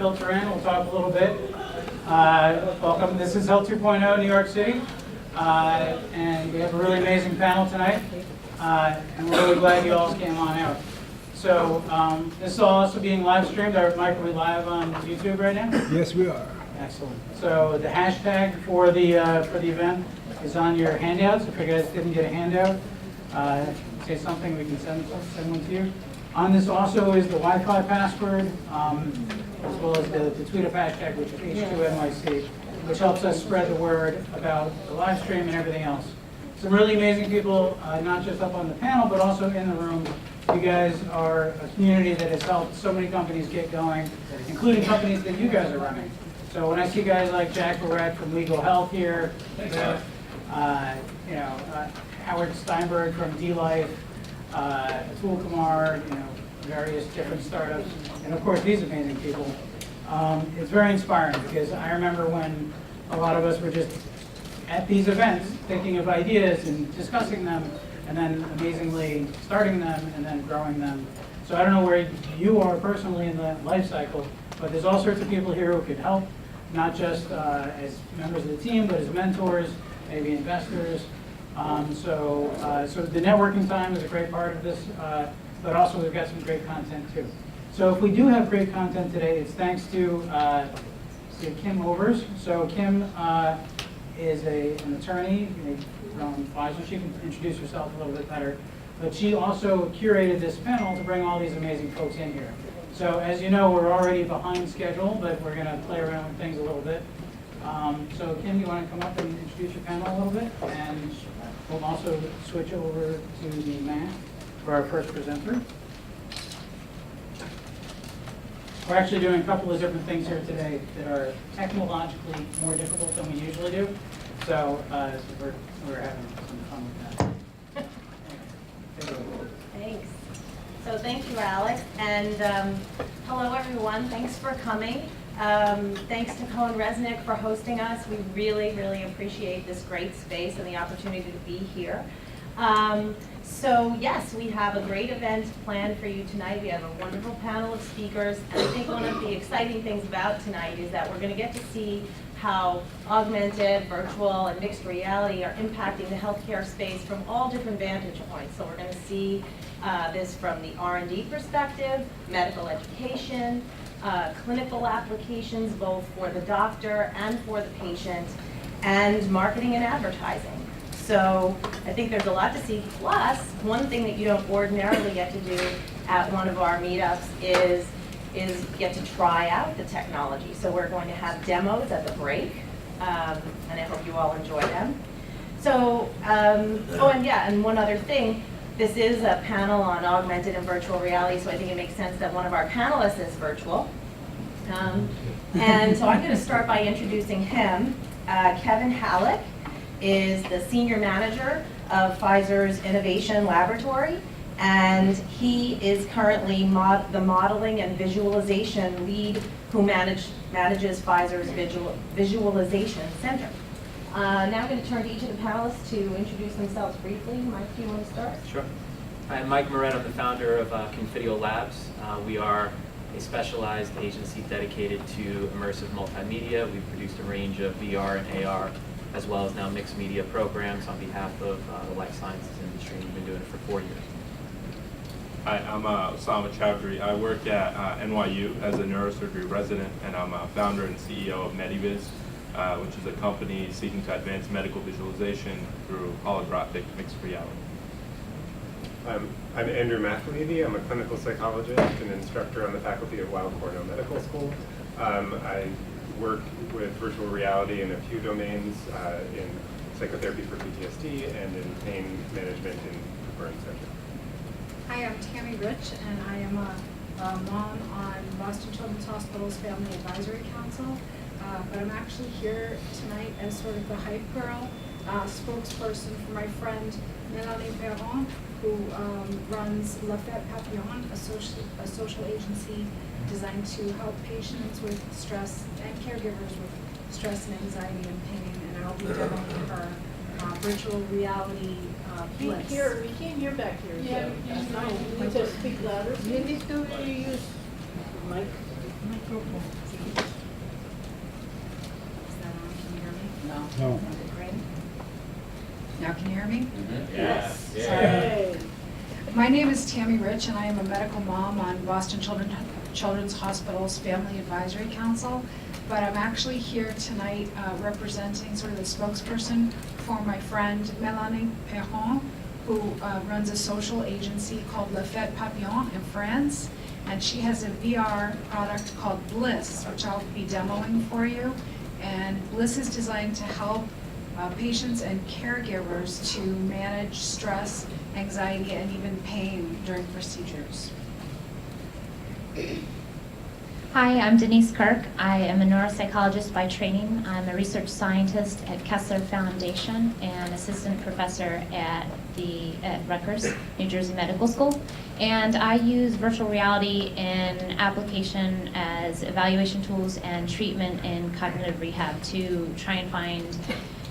filter in. We'll talk a little bit. Welcome. This is Health 2.0 New York City. And we have a really amazing panel tonight. And we're really glad you all came on out. So this is also being live streamed. Mike, are we live on YouTube right now? Yes, we are. Excellent. So the hashtag for the event is on your handouts. If you guys didn't get a handout, say something, we can send one to you. On this also is the Wi-Fi password, as well as the Twitter hashtag, which is H2NYC, which helps us spread the word about the live stream and everything else. Some really amazing people, not just up on the panel, but also in the room. You guys are a community that has helped so many companies get going, including companies that you guys are running. So when I see guys like Jack Barrett from Legal Health here, Howard Steinberg from D-Life, Atul Kumar, various different startups, and of course these amazing people. It's very inspiring because I remember when a lot of us were just at these events thinking of ideas and discussing them, and then amazingly starting them and then growing them. So I don't know where you are personally in the life cycle, but there's all sorts of people here who could help, not just as members of the team, but as mentors, maybe investors. So the networking time is a great part of this, but also we've got some great content too. So if we do have great content today, it's thanks to Kim Overs. So Kim is an attorney from Pfizer. She can introduce herself a little bit better. But she also curated this panel to bring all these amazing folks in here. So as you know, we're already behind schedule, but we're going to play around with things a little bit. So Kim, you want to come up and introduce your panel a little bit? And we'll also switch over to the Mac for our first presenter. We're actually doing a couple of different things here today that are technologically more difficult than we usually do. So we're having some fun with that. Thanks. So thank you, Alex. And hello, everyone. Thanks for coming. Thanks to Cohen Resnick for hosting us. We really, really appreciate this great space and the opportunity to be here. So yes, we have a great event planned for you tonight. We have a wonderful panel of speakers. And I think one of the exciting things about tonight is that we're going to get to see how augmented, virtual, and mixed reality are impacting the healthcare space from all different vantage points. So we're going to see this from the R&D perspective, medical education, clinical applications, both for the doctor and for the patient, and marketing and advertising. So I think there's a lot to see. Plus, one thing that you don't ordinarily get to do at one of our meetups is get to try out the technology. So we're going to have demos at the break, and I hope you all enjoy them. So, and one other thing, this is a panel on augmented and virtual reality, so I think it makes sense that one of our panelists is virtual. And so I'm going to start by introducing him. Kevin Halleck is the senior manager of Pfizer's Innovation Laboratory, and he is currently the modeling and visualization lead who manages Pfizer's Visualization Center. Now I'm going to turn to each of the panelists to introduce themselves briefly. Mike, do you want to start? Sure. Hi, I'm Mike Moret. I'm the founder of Confidio Labs. We are a specialized agency dedicated to immersive multimedia. We've produced a range of VR and AR, as well as now mixed media programs on behalf of the life sciences industry. We've been doing it for 4 years. Hi, I'm Osama Chowdhury. I work at NYU as a neurosurgery resident, and I'm a founder and CEO of Mediviz, which is a company seeking to advance medical visualization through holographic mixed reality. I'm Andrew McAlevey. I'm a clinical psychologist and instructor on the faculty at Weill Cornell Medical School. I work with virtual reality in a few domains, in psychotherapy for PTSD and in pain management in the burn center. Hi, I'm Tammy Rich, and I am a mom on Boston Children's Hospital's Family Advisory Council. But I'm actually here tonight as sort of the hype girl, spokesperson for my friend Melanie Perron, who runs La Fête Papillon, a social agency designed to help patients with stress and caregivers with stress and anxiety and pain. And I'll be demoing her virtual reality blitz. We can't hear back here. Yeah, So, you need to speak louder. You need to use microphone. No. Great. Now can you hear me? Yes. Sorry. My name is Tammy Rich, and I am a medical mom on Boston Children's Hospital's Family Advisory Council. But I'm actually here tonight representing sort of the spokesperson for my friend Mélanie Perron, who runs a social agency called Le Fête Papillon in France. And she has a VR product called Bliss, which I'll be demoing for you. And Bliss is designed to help patients and caregivers to manage stress, anxiety, and even pain during procedures. Hi, I'm Denise Kirk. I am a neuropsychologist by training. I'm a research scientist at Kessler Foundation and assistant professor at Rutgers, New Jersey Medical School. And I use virtual reality in application as evaluation tools and treatment in cognitive rehab to try and find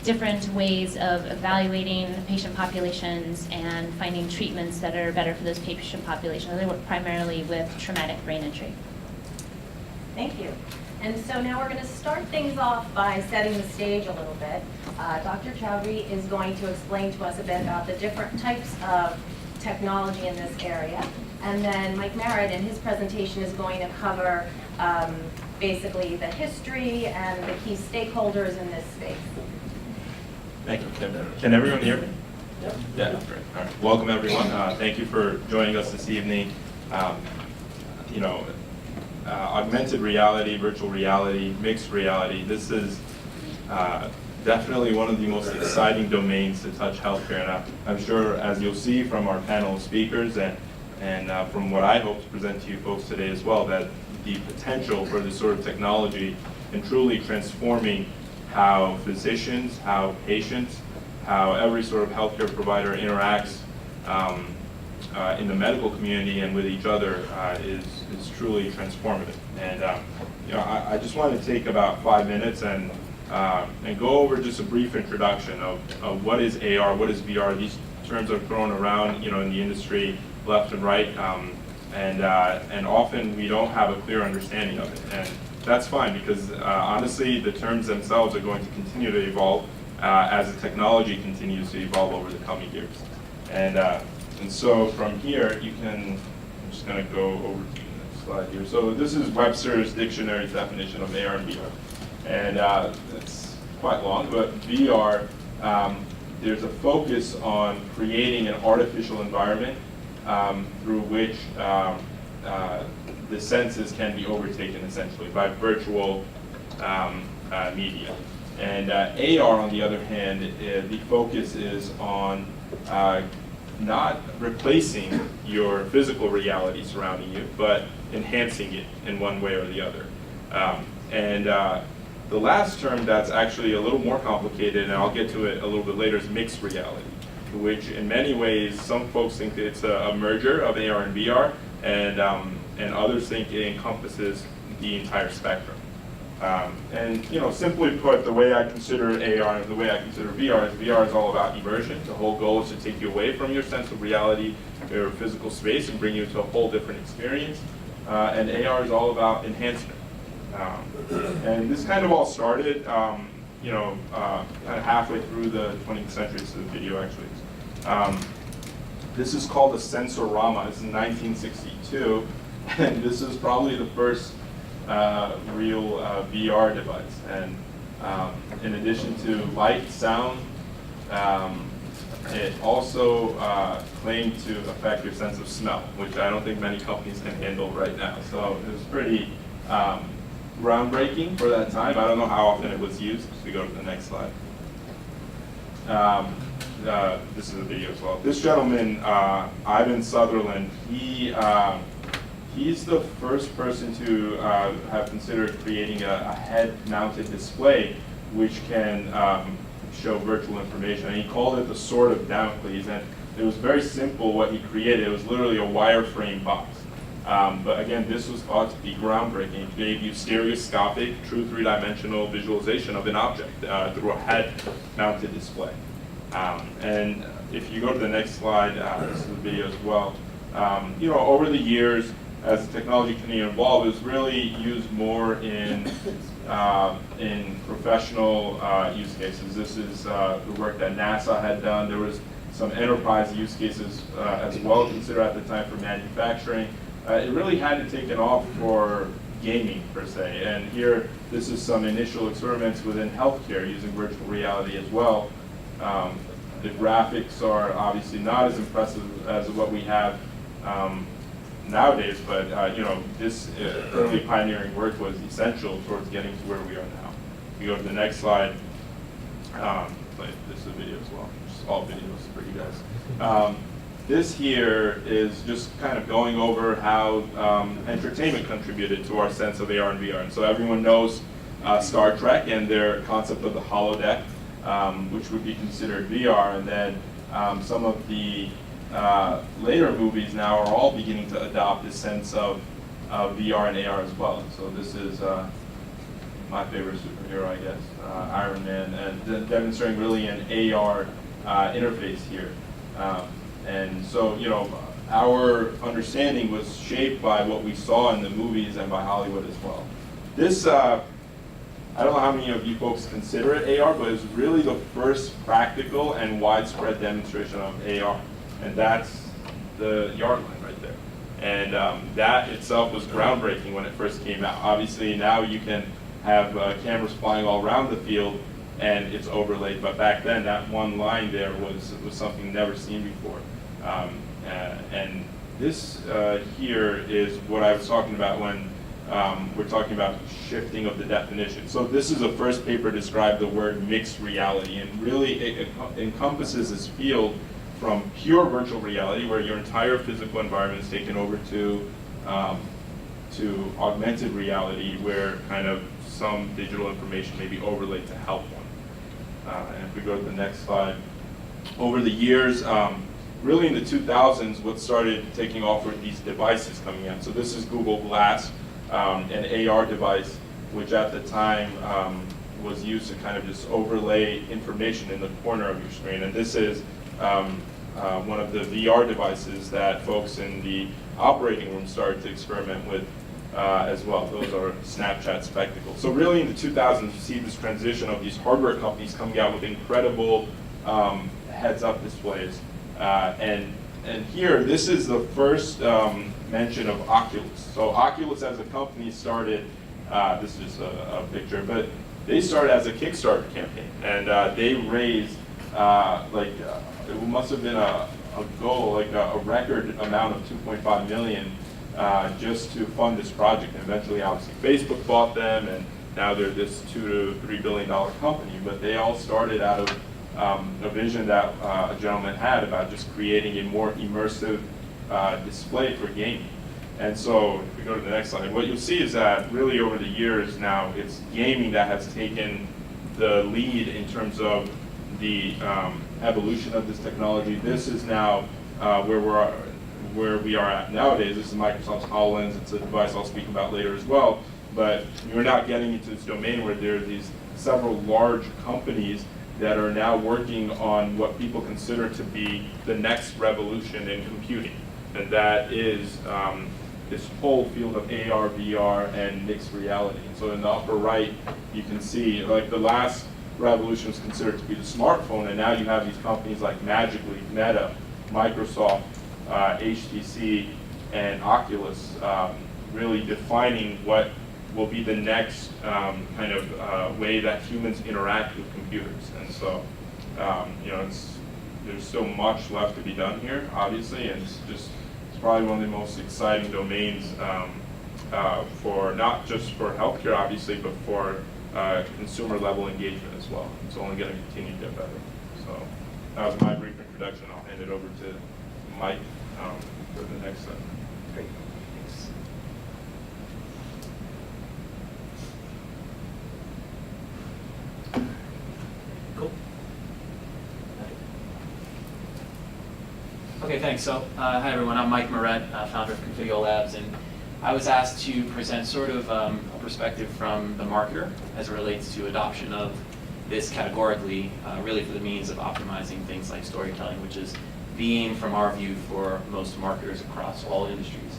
different ways of evaluating patient populations and finding treatments that are better for those patient populations. I work primarily with traumatic brain injury. Thank you. And so now we're going to start things off by setting the stage a little bit. Dr. Chowdhury is going to explain to us a bit about the different types of technology in this area. And then Mike Merritt in his presentation is going to cover basically the history and the key stakeholders in this space. Thank you, Kim. Can everyone hear me? Yep. Yeah, great. All right. Welcome, everyone. Thank you for joining us this evening. Augmented reality, virtual reality, mixed reality, this is definitely one of the most exciting domains to touch healthcare. And I'm sure, as you'll see from our panel of speakers and from what I hope to present to you folks today as well, that the potential for this sort of technology in truly transforming how physicians, how patients, how every sort of healthcare provider interacts in the medical community and with each other is truly transformative. And I just want to take about 5 minutes and go over just a brief introduction of what is AR, what is VR. These terms are thrown around, in the industry left and right, and often we don't have a clear understanding of it. And that's fine, because honestly, the terms themselves are going to continue to evolve as the technology continues to evolve over the coming years. And so from here, I'm just going to go over to the next slide here. So this is Webster's Dictionary's definition of AR and VR. And it's quite long, but VR, there's a focus on creating an artificial environment through which the senses can be overtaken, essentially, by virtual media. And AR, on the other hand, the focus is on not replacing your physical reality surrounding you, but enhancing it in one way or the other. The last term that's actually a little more complicated, and I'll get to it a little bit later, is mixed reality, which in many ways, some folks think it's a merger of AR and VR, and others think it encompasses the entire spectrum. Simply put, the way I consider AR and the way I consider VR is all about immersion. The whole goal is to take you away from your sense of reality, your physical space, and bring you to a whole different experience. And AR is all about enhancement. And this kind of all started, kind of halfway through the 20th century. This is a video, actually. This is called a Sensorama. This is 1962, and this is probably the first real VR device. And in addition to light, sound, it also claimed to affect your sense of smell, which I don't think many companies can handle right now. So it was pretty groundbreaking for that time. I don't know how often it was used. We go to the next slide. This is a video as well. This gentleman, Ivan Sutherland, he's the first person to have considered creating a head-mounted display which can show virtual information. And he called it the Sword of Damocles. And it was very simple what he created. It was literally a wireframe box. But again, this was thought to be groundbreaking. It gave you stereoscopic, true three-dimensional visualization of an object through a head-mounted display. And if you go to the next slide, this is the video as well. Over the years, as the technology continued to evolve, it was really used more in in professional use cases. This is the work that NASA had done. There was some enterprise use cases as well considered at the time for manufacturing. It really hadn't taken off for gaming per se. And here, this is some initial experiments within healthcare using virtual reality as well. The graphics are obviously not as impressive as what we have nowadays, but this early pioneering work was essential towards getting to where we are now. If you go to the next slide, this is a video as well, just all videos for you guys. This here is just kind of going over how entertainment contributed to our sense of AR and VR. And so everyone knows Star Trek and their concept of the holodeck, which would be considered VR, and then some of the later movies now are all beginning to adopt this sense of VR and AR as well. So this is my favorite superhero, I guess, Iron Man, and demonstrating really an AR interface here. And so, our understanding was shaped by what we saw in the movies and by Hollywood as well. This, I don't know how many of you folks consider it AR, but it's really the first practical and widespread demonstration of AR. And that's the yard line right there. And that itself was groundbreaking when it first came out. Obviously, now you can have cameras flying all around the field and it's overlaid. But back then, that one line there was something never seen before. And this here is what I was talking about when we're talking about shifting of the definition. So this is the first paper to describe the word mixed reality, and really it encompasses this field from pure virtual reality, where your entire physical environment is taken over, to augmented reality, where kind of some digital information may be overlaid to help one. And if we go to the next slide, over the years, really in the 2000s, what started taking off were these devices coming in. So this is Google Glass, an AR device, which at the time was used to kind of just overlay information in the corner of your screen. And this is one of the VR devices that folks in the operating room started to experiment with as well. Those are Snapchat Spectacles. So really in the 2000s, you see this transition of these hardware companies coming out with incredible heads-up displays. And here, this is the first mention of Oculus. So Oculus as a company started, this is just a picture, but they started as a Kickstarter campaign. And they raised, it must have been a goal, like a record amount of $2.5 million just to fund this project. And eventually, obviously, Facebook bought them, and now they're this $2 to $3 billion company. But they all started out of a vision that a gentleman had about just creating a more immersive display for gaming. And so, if we go to the next slide, what you'll see is that really over the years now, it's gaming that has taken the lead in terms of the evolution of this technology. This is now where we are at nowadays. This is Microsoft's HoloLens. It's a device I'll speak about later as well. But we're not getting into this domain where there are these several large companies that are now working on what people consider to be the next revolution in computing. And that is this whole field of AR, VR, and mixed reality. And so in the upper right, you can see, like, the last revolution was considered to be the smartphone, and now you have these companies like Magic Leap, Meta, Microsoft, HTC, and Oculus really defining what will be the next kind of way that humans interact with computers. And so, there's still much left to be done here, obviously, and it's probably one of the most exciting domains for not just for healthcare, obviously, but for consumer level engagement as well. It's only going to continue to get better. So that was my brief introduction. I'll hand it over to Mike for the next slide. Great. Thanks. Cool. Okay, thanks. So, hi everyone. I'm Mike Moret, founder of Confidio Labs, and I was asked to present sort of a perspective from the marketer as it relates to adoption of this categorically, really for the means of optimizing things like storytelling, which is the aim from our view for most marketers across all industries.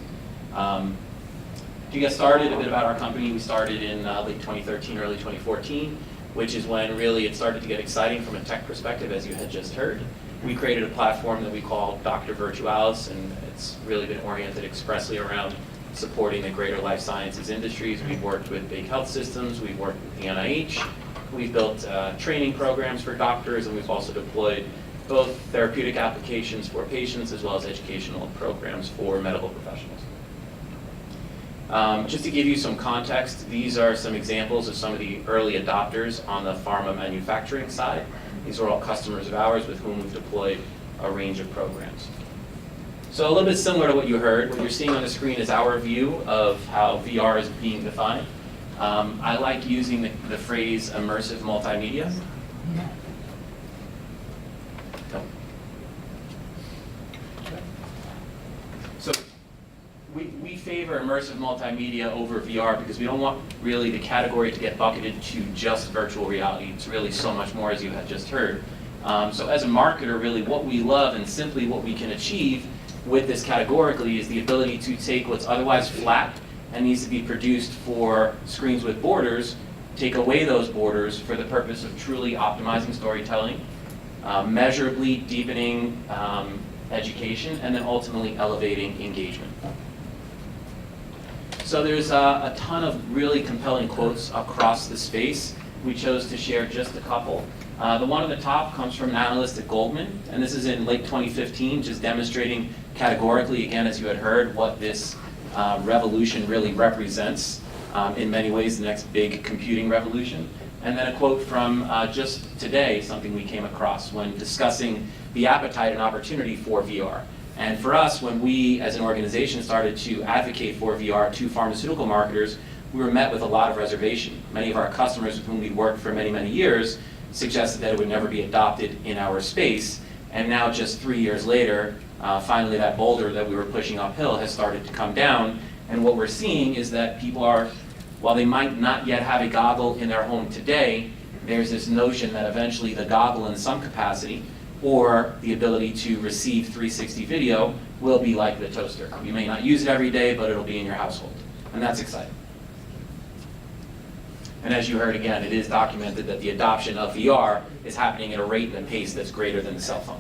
To get started, a bit about our company, we started in late 2013, early 2014, which is when really it started to get exciting from a tech perspective, as you had just heard. We created a platform that we call Dr. Virtualis, and it's really been oriented expressly around supporting the greater life sciences industries. We've worked with big health systems, we've worked with the NIH, we've built training programs for doctors, and we've also deployed both therapeutic applications for patients as well as educational programs for medical professionals. Just to give you some context, these are some examples of some of the early adopters on the pharma manufacturing side. These are all customers of ours with whom we've deployed a range of programs. So a little bit similar to what you heard, what you're seeing on the screen is our view of how VR is being defined. I like using the phrase immersive multimedia. So we favor immersive multimedia over VR because we don't want really the category to get bucketed to just virtual reality. It's really so much more, as you had just heard. So as a marketer, really what we love and simply what we can achieve with this categorically is the ability to take what's otherwise flat and needs to be produced for screens with borders, take away those borders for the purpose of truly optimizing storytelling, measurably deepening education, and then ultimately elevating engagement. So there's a ton of really compelling quotes across the space. We chose to share just a couple. The one at the top comes from an analyst at Goldman, and this is in late 2015, just demonstrating categorically, again, as you had heard, what this revolution really represents. In many ways, the next big computing revolution. And then a quote from just today, something we came across when discussing the appetite and opportunity for VR. And for us, when we as an organization started to advocate for VR to pharmaceutical marketers, we were met with a lot of reservation. Many of our customers with whom we worked for many, many years suggested that it would never be adopted in our space. And now just 3 years later, finally that boulder that we were pushing uphill has started to come down. And what we're seeing is that people are, while they might not yet have a goggle in their home today, there's this notion that eventually the goggle in some capacity or the ability to receive 360 video will be like the toaster. You may not use it every day, but it'll be in your household. And that's exciting. And as you heard again, it is documented that the adoption of VR is happening at a rate and a pace that's greater than the cell phone.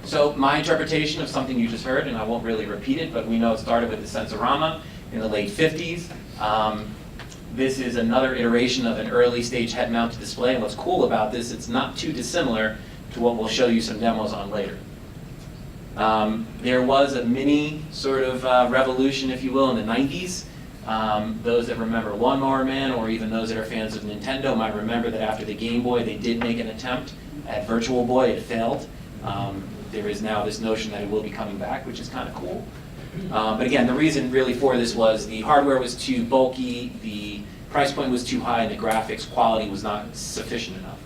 So my interpretation of something you just heard, and I won't really repeat it, but we know it started with the Sensorama in the late 50s. This is another iteration of an early stage head-mounted display, and what's cool about this, it's not too dissimilar to what we'll show you some demos on later. There was a mini sort of revolution, if you will, in the 90s. Those that remember Lawnmower Man, or even those that are fans of Nintendo, might remember that after the Game Boy, they did make an attempt at Virtual Boy. It failed. There is now this notion that it will be coming back, which is kind of cool. But again, the reason really for this was the hardware was too bulky, the price point was too high, and the graphics quality was not sufficient enough.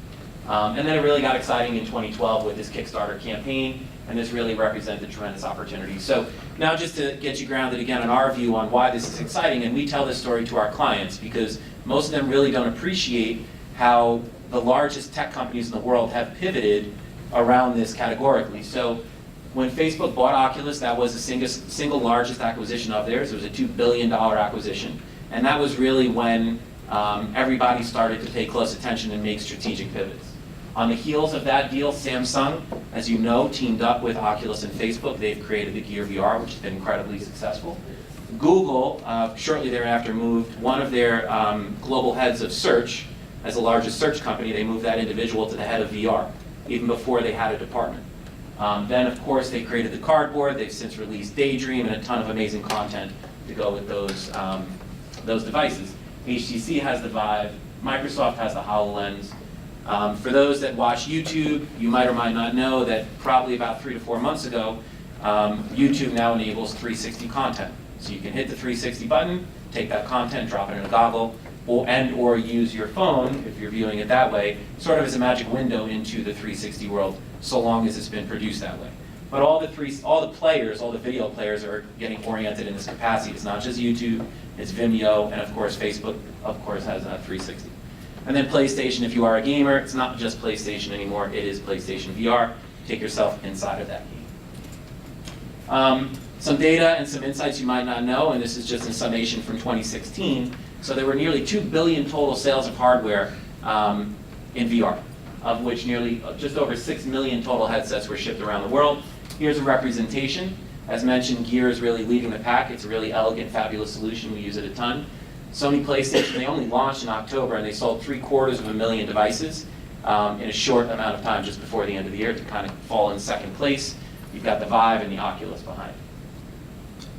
And then it really got exciting in 2012 with this Kickstarter campaign, and this really represented tremendous opportunity. So now just to get you grounded again on our view on why this is exciting, and we tell this story to our clients because most of them really don't appreciate how the largest tech companies in the world have pivoted around this categorically. So when Facebook bought Oculus, that was the single largest acquisition of theirs. It was a $2 billion acquisition. And that was really when everybody started to pay close attention and make strategic pivots. On the heels of that deal, Samsung, as you know, teamed up with Oculus and Facebook. They've created the Gear VR, which has been incredibly successful. Google, shortly thereafter, moved one of their global heads of search, as the largest search company, they moved that individual to the head of VR, even before they had a department. Then, of course, they created the Cardboard. They've since released Daydream and a ton of amazing content to go with those devices. HTC has the Vive. Microsoft has the HoloLens. For those that watch YouTube, you might or might not know that probably about 3 to 4 months ago, YouTube now enables 360 content. So you can hit the 360 button, take that content, drop it in a goggle, or use your phone, if you're viewing it that way, sort of as a magic window into the 360 world, so long as it's been produced that way. But all the video players are getting oriented in this capacity. It's not just YouTube, it's Vimeo, and of course Facebook, of course, has 360. And then PlayStation, if you are a gamer, it's not just PlayStation anymore, it is PlayStation VR. Take yourself inside of that game. Some data and some insights you might not know, and this is just a summation from 2016. So there were nearly 2 billion total sales of hardware in VR, of which just over 6 million total headsets were shipped around the world. Here's a representation. As mentioned, Gear is really leading the pack. It's a really elegant, fabulous solution. We use it a ton. Sony PlayStation, they only launched in October, and they sold 750,000 devices in a short amount of time just before the end of the year to kind of fall in second place. You've got the Vive and the Oculus behind.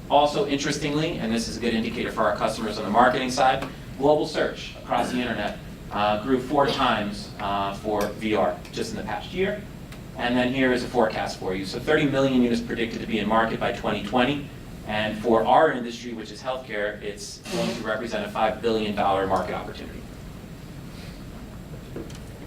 Also, interestingly, and this is a good indicator for our customers on the marketing side, global search across the internet grew 4 times for VR just in the past year. And then here is a forecast for you. So 30 million units predicted to be in market by 2020. And for our industry, which is healthcare, it's going to represent a $5 billion market opportunity.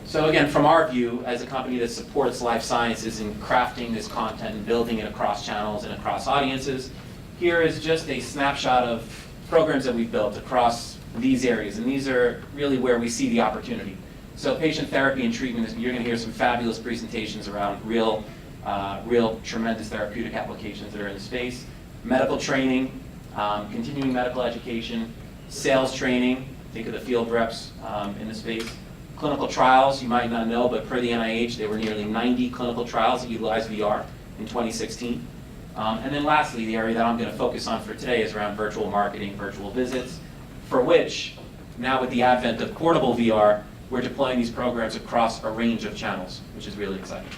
So again, from our view, as a company that supports life sciences in crafting this content and building it across channels and across audiences, here is just a snapshot of programs that we've built across these areas. And these are really where we see the opportunity. So patient therapy and treatment, you're going to hear some fabulous presentations around real tremendous therapeutic applications that are in the space. Medical training, continuing medical education, sales training, think of the field reps in the space. Clinical trials, you might not know, but per the NIH, there were nearly 90 clinical trials that utilized VR in 2016. And then lastly, the area that I'm going to focus on for today is around virtual marketing, virtual visits, for which, now with the advent of portable VR, we're deploying these programs across a range of channels, which is really exciting.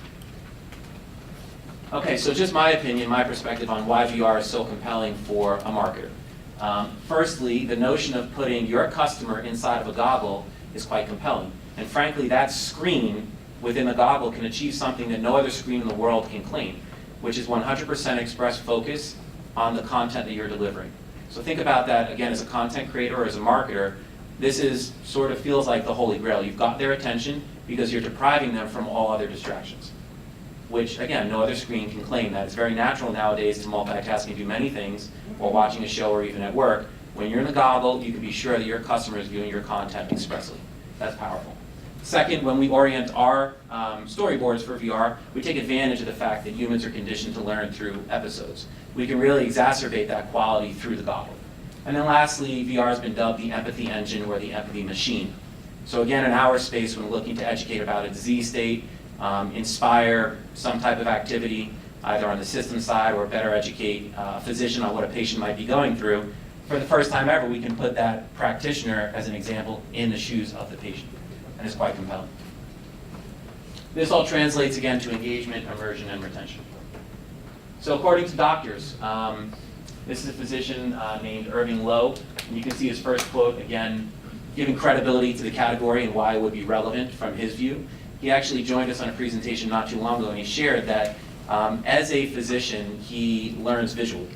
Okay, so just my opinion, my perspective on why VR is so compelling for a marketer. Firstly, the notion of putting your customer inside of a goggle is quite compelling. And frankly, that screen within the goggle can achieve something that no other screen in the world can claim, which is 100% express focus on the content that you're delivering. So think about that, again, as a content creator or as a marketer. This is sort of feels like the holy grail. You've got their attention because you're depriving them from all other distractions, which, again, no other screen can claim that. It's very natural nowadays to multitask and do many things while watching a show or even at work. When you're in the goggle, you can be sure that your customer is viewing your content expressly. That's powerful. Second, when we orient our storyboards for VR, we take advantage of the fact that humans are conditioned to learn through episodes. We can really exacerbate that quality through the goggle. And then lastly, VR has been dubbed the empathy engine or the empathy machine. So again, in our space, when looking to educate about a disease state, inspire some type of activity, either on the system side or better educate a physician on what a patient might be going through, for the first time ever, we can put that practitioner, as an example, in the shoes of the patient. And it's quite compelling. This all translates again to engagement, immersion, and retention. So according to doctors, this is a physician named Irving Lowe, and you can see his first quote, again, giving credibility to the category and why it would be relevant from his view. He actually joined us on a presentation not too long ago, and he shared that as a physician, he learns visually.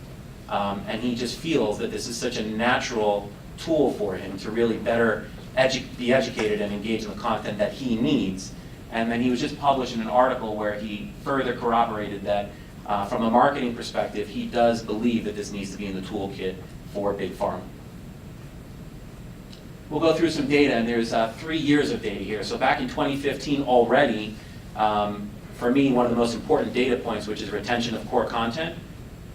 And he just feels that this is such a natural tool for him to really better be educated and engage in the content that he needs. And then he was just published in an article where he further corroborated that from a marketing perspective, he does believe that this needs to be in the toolkit for big pharma. We'll go through some data, and there's 3 years of data here. So back in 2015 already, for me, one of the most important data points, which is retention of core content,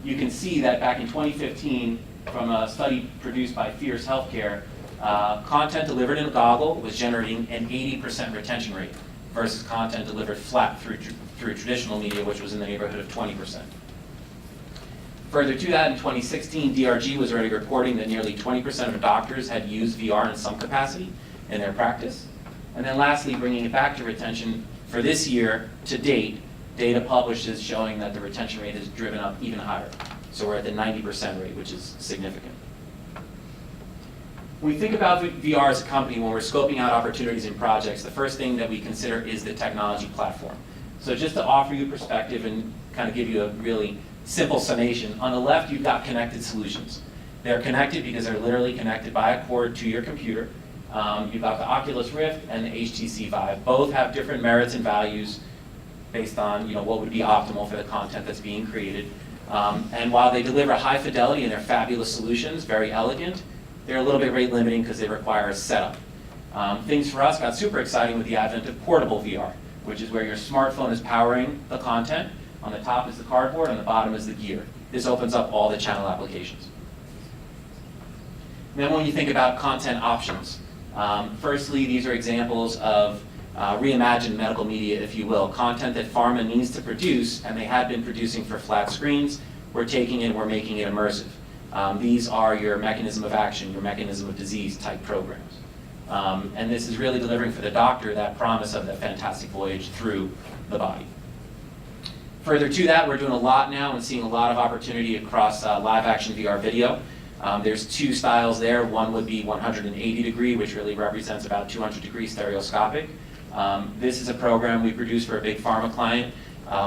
you can see that back in 2015, from a study produced by Fierce Healthcare, content delivered in a goggle was generating an 80% retention rate versus content delivered flat through traditional media, which was in the neighborhood of 20%. Further to that, in 2016, DRG was already reporting that nearly 20% of doctors had used VR in some capacity in their practice. And then lastly, bringing it back to retention, for this year to date, data published is showing that the retention rate has driven up even higher. So we're at the 90% rate, which is significant. When we think about VR as a company, when we're scoping out opportunities and projects, the first thing that we consider is the technology platform. So just to offer you perspective and kind of give you a really simple summation, on the left you've got connected solutions. They're connected because they're literally connected by a cord to your computer. You've got the Oculus Rift and the HTC Vive. Both have different merits and values based on what would be optimal for the content that's being created. And while they deliver high fidelity and they're fabulous solutions, very elegant, they're a little bit rate limiting because they require a setup. Things for us got super exciting with the advent of portable VR, which is where your smartphone is powering the content. On the top is the cardboard, on the bottom is the gear. this opens up all the channel applications. And then when you think about content options, firstly, these are examples of reimagined medical media, if you will, content that pharma needs to produce, and they had been producing for flat screens. We're taking it, we're making it immersive. These are your mechanism of action, your mechanism of disease type programs. And this is really delivering for the doctor that promise of that fantastic voyage through the body. Further to that, we're doing a lot now and seeing a lot of opportunity across live action VR video. There's two styles there. One would be 180 degree, which really represents about 200 degree stereoscopic. This is a program we produced for a big pharma client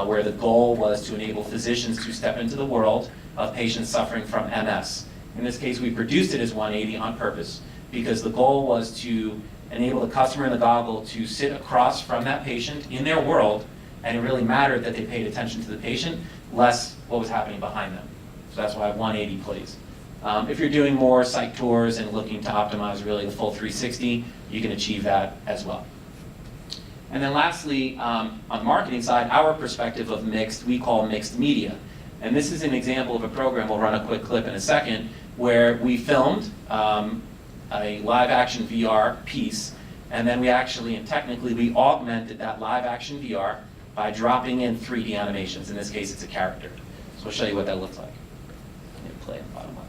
where the goal was to enable physicians to step into the world of patients suffering from MS. In this case, we produced it as 180 on purpose because the goal was to enable the customer in the goggle to sit across from that patient in their world, and it really mattered that they paid attention to the patient, less what was happening behind them. So that's why 180 plays. If you're doing more site tours and looking to optimize really the full 360, you can achieve that as well. And then lastly, on the marketing side, our perspective of mixed, we call mixed media. And this is an example of a program, we'll run a quick clip in a second, where we filmed a live action VR piece, and then we actually, and technically, we augmented that live action VR by dropping in 3D animations. In this case, it's a character. So I'll show you what that looks like. Play on the bottom one.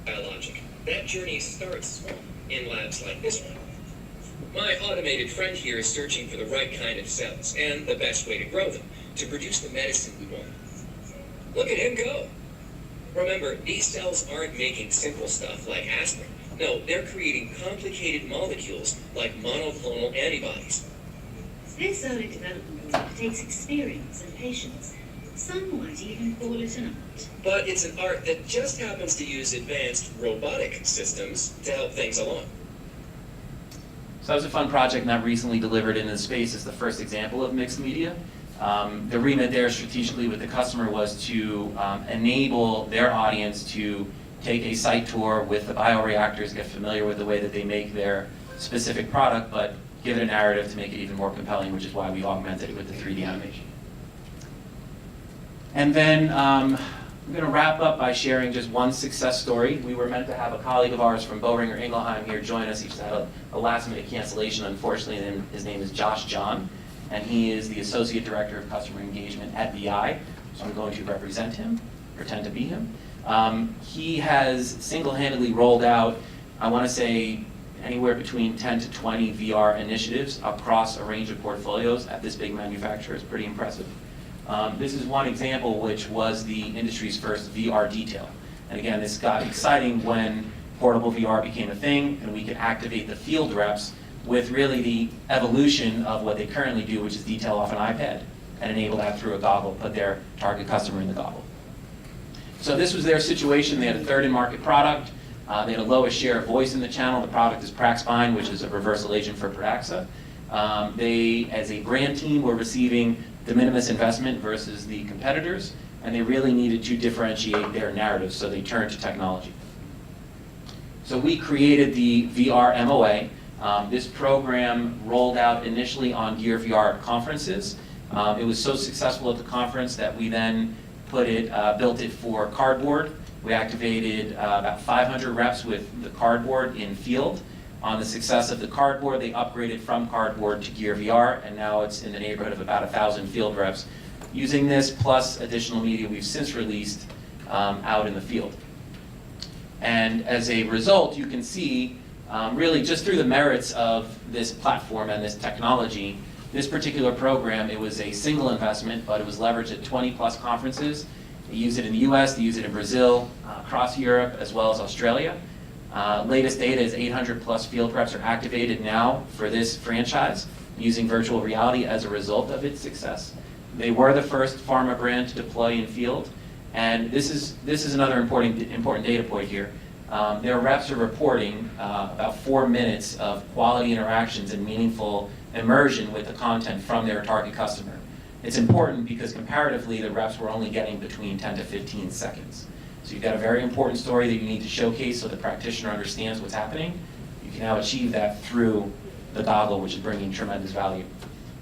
Biologic. That journey starts small in labs like this one. My automated friend here is searching for the right kind of cells and the best way to grow them to produce the medicine we want. Look at him go. Remember, these cells aren't making simple stuff like aspirin. No, they're creating complicated molecules like monoclonal antibodies. This early development work takes experience and patience. Some might even call it an art. But it's an art that just happens to use advanced robotic systems to help things along. So that was a fun project not recently delivered into the space as the first example of mixed media. The remit there strategically with the customer was to enable their audience to take a site tour with the bioreactors, get familiar with the way that they make their specific product, but give it a narrative to make it even more compelling, which is why we augmented it with the 3D animation. And then I'm going to wrap up by sharing just one success story. We were meant to have a colleague of ours from Boehringer Ingelheim here join us. He just had a last-minute cancellation, unfortunately, and his name is Josh John, and he is the Associate Director of Customer Engagement at BI, so I'm going to represent him, pretend to be him. He has single-handedly rolled out, I want to say, anywhere between 10 to 20 VR initiatives across a range of portfolios at this big manufacturer. It's pretty impressive. This is one example which was the industry's first VR detail. And again, this got exciting when portable VR became a thing and we could activate the field reps with really the evolution of what they currently do, which is detail off an iPad and enable that through a goggle, put their target customer in the goggle. So this was their situation. They had a third in market product. They had a lowest share of voice in the channel. The product is Praxbind, which is a reversal agent for Pradaxa. They, as a brand team, were receiving de minimis investment versus the competitors, and they really needed to differentiate their narrative, so they turned to technology. So we created the VR MOA. This program rolled out initially on Gear VR conferences. It was so successful at the conference that we then built it for cardboard. We activated about 500 reps with the cardboard in field. On the success of the cardboard, they upgraded from cardboard to Gear VR, and now it's in the neighborhood of about 1,000 field reps using this, plus additional media we've since released out in the field. And as a result, you can see really just through the merits of this platform and this technology, this particular program, it was a single investment, but it was leveraged at 20 plus conferences. They use it in the US, they use it in Brazil, across Europe, as well as Australia. Latest data is 800 plus field reps are activated now for this franchise using virtual reality as a result of its success. They were the first pharma brand to deploy in field, and this is another important data point here. Their reps are reporting about 4 minutes of quality interactions and meaningful immersion with the content from their target customer. It's important because comparatively, the reps were only getting between 10 to 15 seconds. So you've got a very important story that you need to showcase so the practitioner understands what's happening. You can now achieve that through the goggle, which is bringing tremendous value.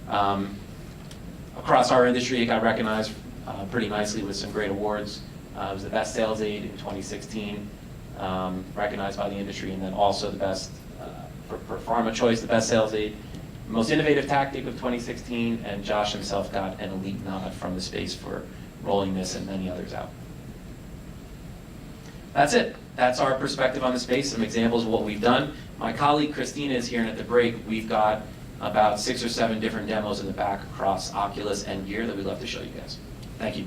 Across our industry, it got recognized pretty nicely with some great awards. It was the best sales aid in 2016, recognized by the industry, and then also the best, for Pharma Choice, the best sales aid, most innovative tactic of 2016, and Josh himself got an elite nod from the space for rolling this and many others out. That's it. That's our perspective on the space, some examples of what we've done. My colleague Christina is here, and at the break, we've got about 6 or 7 different demos in the back across Oculus and Gear that we'd love to show you guys. Thank you.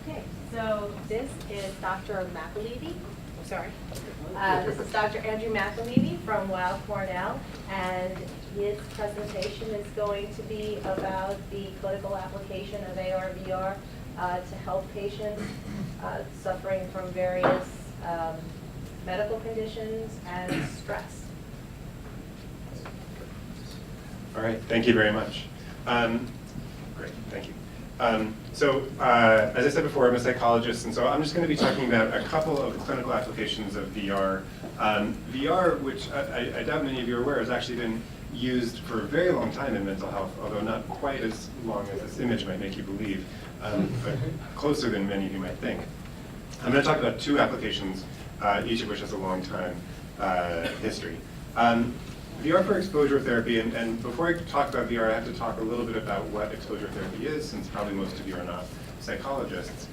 Okay, so this is Dr. McAlevey. Sorry. This is Dr. Andrew McAlevey from Weill Cornell, and his presentation is going to be about the clinical application of AR/VR to help patients suffering from various medical conditions and stress. All right, thank you very much. Great, thank you. As I said before, I'm a psychologist, and so I'm just going to be talking about a couple of clinical applications of VR. VR, which I doubt many of you are aware, has actually been used for a very long time in mental health, although not quite as long as this image might make you believe, but closer than many of you might think. I'm going to talk about 2 applications, each of which has a long time history. VR for exposure therapy, and before I talk about VR, I have to talk a little bit about what exposure therapy is, since probably most of you are not psychologists.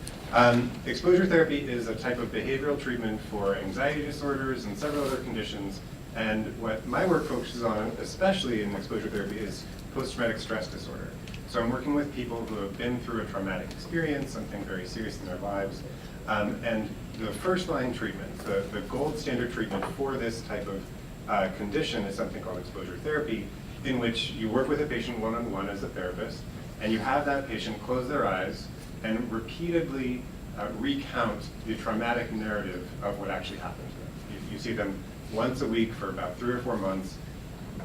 Exposure therapy is a type of behavioral treatment for anxiety disorders and several other conditions, and what my work focuses on, especially in exposure therapy, is post-traumatic stress disorder. So I'm working with people who have been through a traumatic experience, something very serious in their lives, and the first-line treatment, the gold standard treatment for this type of condition is something called exposure therapy, in which you work with a patient one-on-one as a therapist, and you have that patient close their eyes and repeatedly recount the traumatic narrative of what actually happened to them. You see them once a week for about 3 or 4 months,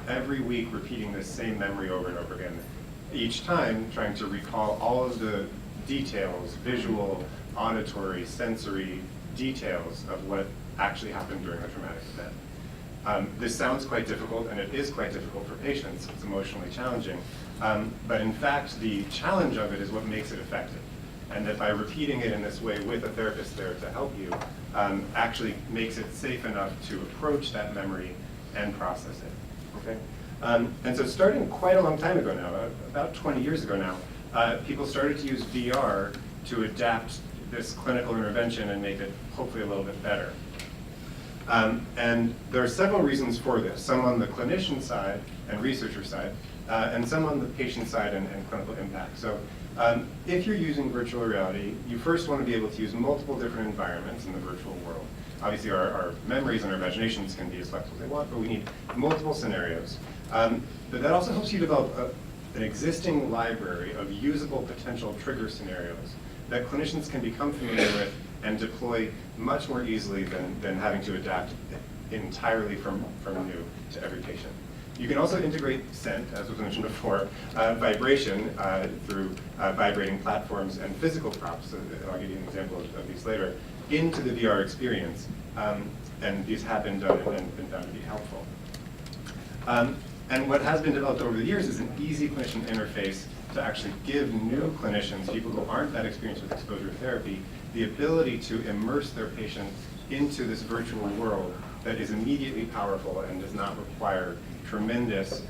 every week repeating this same memory over and over again, each time trying to recall all of the details, visual, auditory, sensory details of what actually happened during a traumatic event. This sounds quite difficult, and it is quite difficult for patients. It's emotionally challenging. But in fact, the challenge of it is what makes it effective. And that by repeating it in this way with a therapist there to help you, actually makes it safe enough to approach that memory and process it. Okay? And so starting quite a long time ago now, about 20 years ago now, people started to use VR to adapt this clinical intervention and make it hopefully a little bit better. And there are several reasons for this, some on the clinician side and researcher side, and some on the patient side and clinical impact. So if you're using virtual reality, you first want to be able to use multiple different environments in the virtual world. Obviously, our memories and our imaginations can be as flexible as they want, but we need multiple scenarios. But that also helps you develop an existing library of usable potential trigger scenarios that clinicians can become familiar with and deploy much more easily than having to adapt entirely from new to every patient. You can also integrate scent, as was mentioned before, vibration through vibrating platforms and physical props, I'll give you an example of these later, into the VR experience. And these have been done and been found to be helpful. And what has been developed over the years is an easy clinician interface to actually give new clinicians, people who aren't that experienced with exposure therapy, the ability to immerse their patient into this virtual world that is immediately powerful and does not require tremendous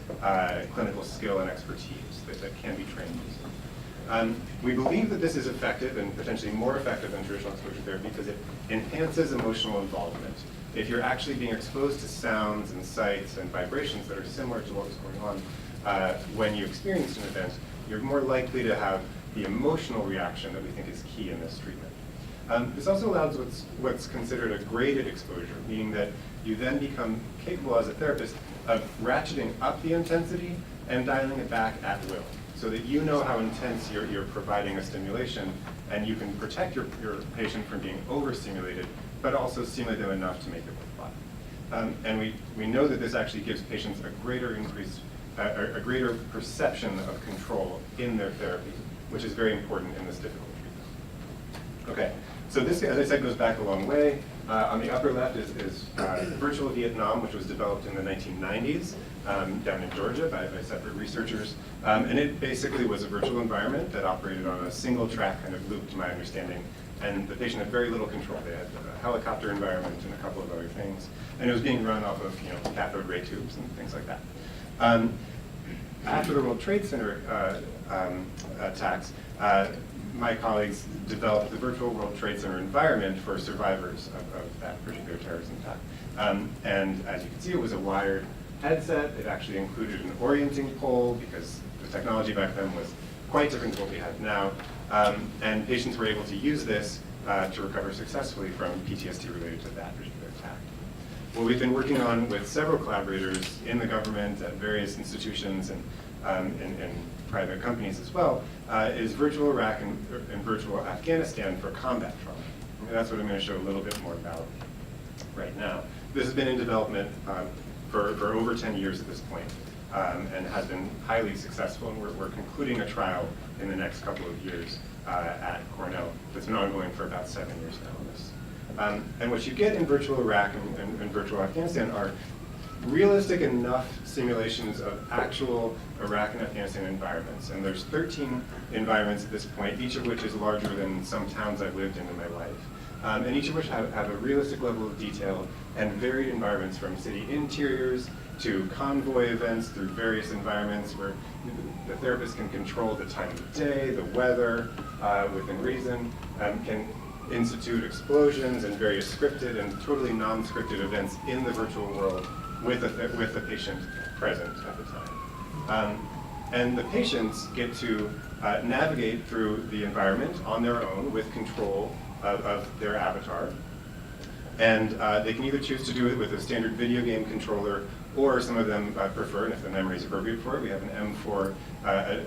clinical skill and expertise that can be trained using. We believe that this is effective and potentially more effective than traditional exposure therapy because it enhances emotional involvement. If you're actually being exposed to sounds and sights and vibrations that are similar to what was going on when you experienced an event, you're more likely to have the emotional reaction that we think is key in this treatment. This also allows what's considered a graded exposure, meaning that you then become capable as a therapist of ratcheting up the intensity and dialing it back at will. so that you know how intense you're providing a stimulation, and you can protect your patient from being overstimulated, but also stimulate them enough to make it worthwhile. And we know that this actually gives patients a greater perception of control in their therapy, which is very important in this difficult treatment. Okay, so this, as I said, goes back a long way. On the upper left is Virtual Vietnam, which was developed in the 1990s down in Georgia by separate researchers. And it basically was a virtual environment that operated on a single track kind of loop, to my understanding. And the patient had very little control. They had a helicopter environment and a couple of other things. And it was being run off of cathode ray tubes and things like that. After the World Trade Center attacks, my colleagues developed the virtual World Trade Center environment for survivors of that particular terrorism attack. And as you can see, it was a wired headset. It actually included an orienting pole, because the technology back then was quite different to what we have now. And patients were able to use this to recover successfully from PTSD related to that particular attack. What we've been working on with several collaborators in the government, at various institutions, and private companies as well, is virtual Iraq and virtual Afghanistan for combat trauma. And that's what I'm going to show a little bit more about right now. This has been in development for over 10 years at this point, and has been highly successful, and we're concluding a trial in the next couple of years at Cornell that's been ongoing for about 7 years now on this. And what you get in virtual Iraq and virtual Afghanistan are realistic enough simulations of actual Iraq and Afghanistan environments. And there's 13 environments at this point, each of which is larger than some towns I've lived in my life. And each of which have a realistic level of detail and varied environments, from city interiors to convoy events through various environments where the therapist can control the time of day, the weather, within reason, can institute explosions and various scripted and totally non-scripted events in the virtual world with the patient present at the time. And the patients get to navigate through the environment on their own with control of their avatar. And they can either choose to do it with a standard video game controller, or some of them prefer, and if the memory is appropriate for it, we have an M4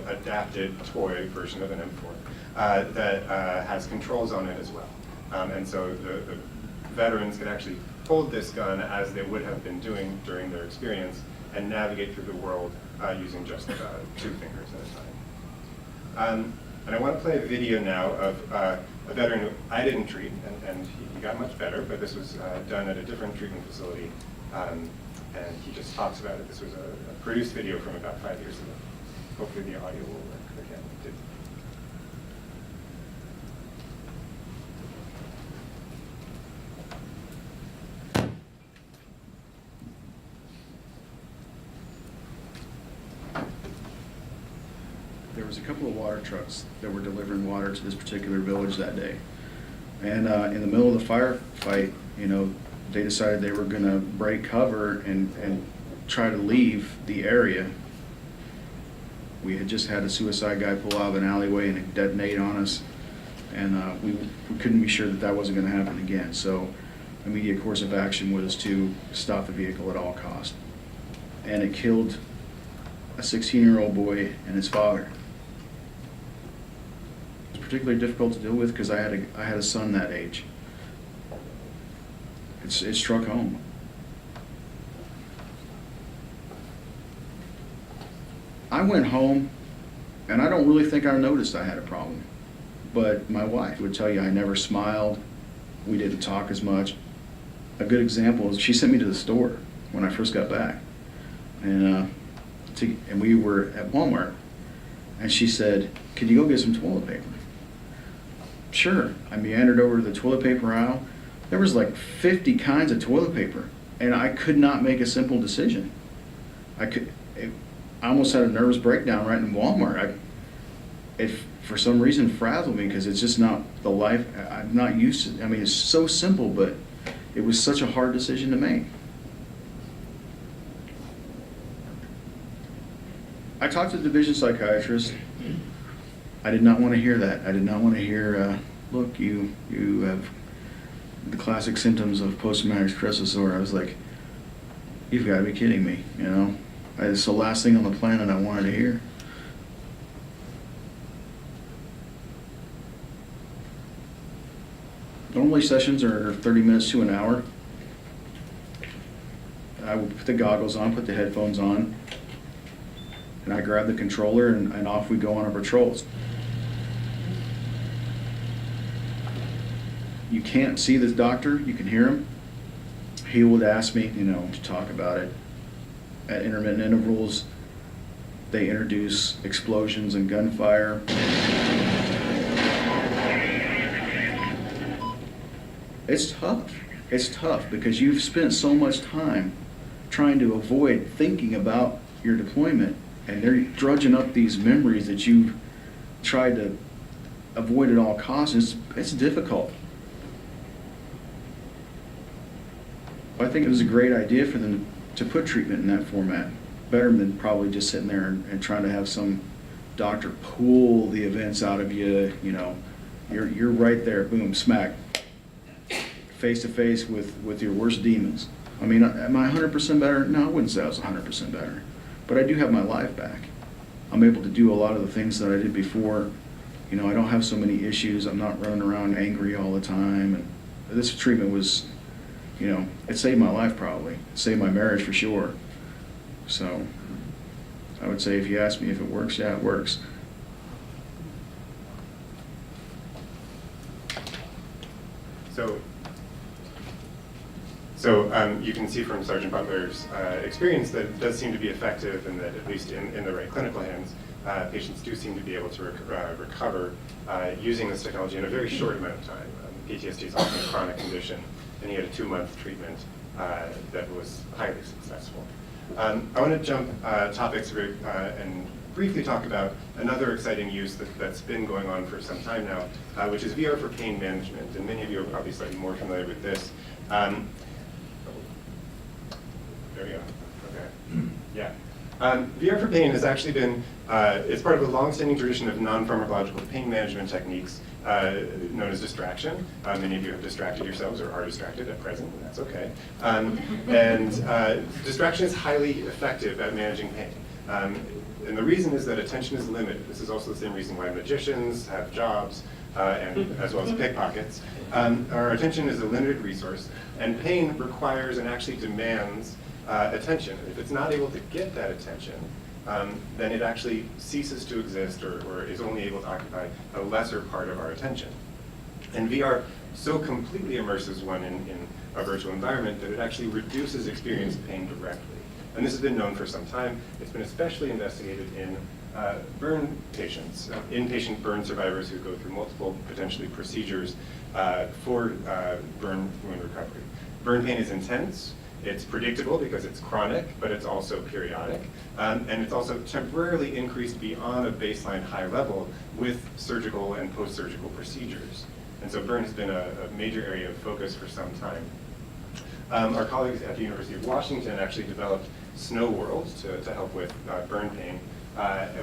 adapted toy version of an M4 that has controls on it as well. And so the veterans can actually hold this gun as they would have been doing during their experience and navigate through the world using just 2 fingers at a time. And I want to play a video now of a veteran who I didn't treat, and he got much better, but this was done at a different treatment facility, and he just talks about it. This was a produced video from about 5 years ago. Hopefully the audio will work again. There was a couple of water trucks that were delivering water to this particular village that day. And in the middle of the firefight, they decided they were going to break cover and try to leave the area. We had just had a suicide guy pull out of an alleyway and detonate on us. And we couldn't be sure that wasn't going to happen again. So immediate course of action was to stop the vehicle at all costs. And it killed a 16-year-old boy and his father. It was particularly difficult to deal with because I had a son that age. It struck home. I went home, and I don't really think I noticed I had a problem. But my wife would tell you I never smiled. We didn't talk as much. A good example is she sent me to the store when I first got back. And we were at Walmart, and she said, "Could you go get some toilet paper?" Sure. I meandered over to the toilet paper aisle. There was like 50 kinds of toilet paper, and I could not make a simple decision. I almost had a nervous breakdown right in Walmart. It for some reason frazzled me because it's just not the life I'm not used to. I mean, it's so simple, but it was such a hard decision to make. I talked to the division psychiatrist. I did not want to hear that. I did not want to hear, look, you have the classic symptoms of post-traumatic stress disorder. I was like, you've got to be kidding me, It's the last thing on the planet I wanted to hear. Normally sessions are 30 minutes to an hour. I would put the goggles on, put the headphones on, and I grab the controller and off we go on our patrols. You can't see this doctor, you can hear him. He would ask me, to talk about it. At intermittent intervals, they introduce explosions and gunfire. It's tough. It's tough because you've spent so much time trying to avoid thinking about your deployment, and they're drudging up these memories that you've tried to avoid at all costs. It's difficult. I think it was a great idea for them to put treatment in that format. Better than probably just sitting there and trying to have some doctor pull the events out of you. You're right there, boom, smack, face to face with your worst demons. I mean, am I 100% better? No, I wouldn't say I was 100% better, but I do have my life back. I'm able to do a lot of the things that I did before. I don't have so many issues. I'm not running around angry all the time. And this treatment was, it saved my life probably. It saved my marriage for sure. So I would say if you ask me if it works, yeah, it works. So you can see from Sergeant Butler's experience that it does seem to be effective, and that at least in the right clinical hands, patients do seem to be able to recover using this technology in a very short amount of time. PTSD is often a chronic condition, and he had a 2-month treatment that was highly successful. I want to jump topics and briefly talk about another exciting use that's been going on for some time now, which is VR for pain management. And many of you are probably slightly more familiar with this. There we go. Okay. Yeah. VR for pain has actually been, it's part of a long-standing tradition of non-pharmacological pain management techniques known as distraction. Many of you have distracted yourselves or are distracted at present, and that's okay. Distraction is highly effective at managing pain. And the reason is that attention is limited. This is also the same reason why magicians have jobs, and as well as pickpockets. Our attention is a limited resource, and pain requires and actually demands attention. If it's not able to get that attention, then it actually ceases to exist or is only able to occupy a lesser part of our attention. And VR so completely immerses one in a virtual environment that it actually reduces experience of pain directly. And this has been known for some time. It's been especially investigated in burn patients, inpatient burn survivors who go through multiple, potentially, procedures for burn wound recovery. Burn pain is intense. It's predictable because it's chronic, but it's also periodic. And it's also temporarily increased beyond a baseline high level with surgical and post-surgical procedures. And so burn has been a major area of focus for some time. Our colleagues at the University of Washington actually developed Snow World to help with burn pain,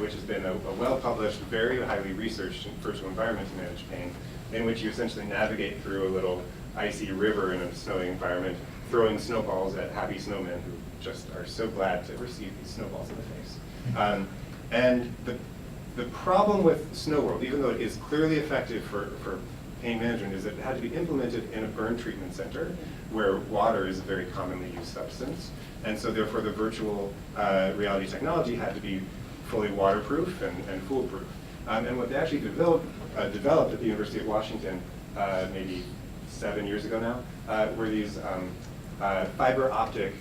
which has been a well-published, very highly researched virtual environment to manage pain, in which you essentially navigate through a little icy river in a snowy environment, throwing snowballs at happy snowmen who just are so glad to receive these snowballs in the face. And the problem with Snow World, even though it is clearly effective for pain management, is that it had to be implemented in a burn treatment center where water is a very commonly used substance. And so therefore the virtual reality technology had to be fully waterproof and foolproof. And what they actually developed at the University of Washington maybe 7 years ago now were these fiber optic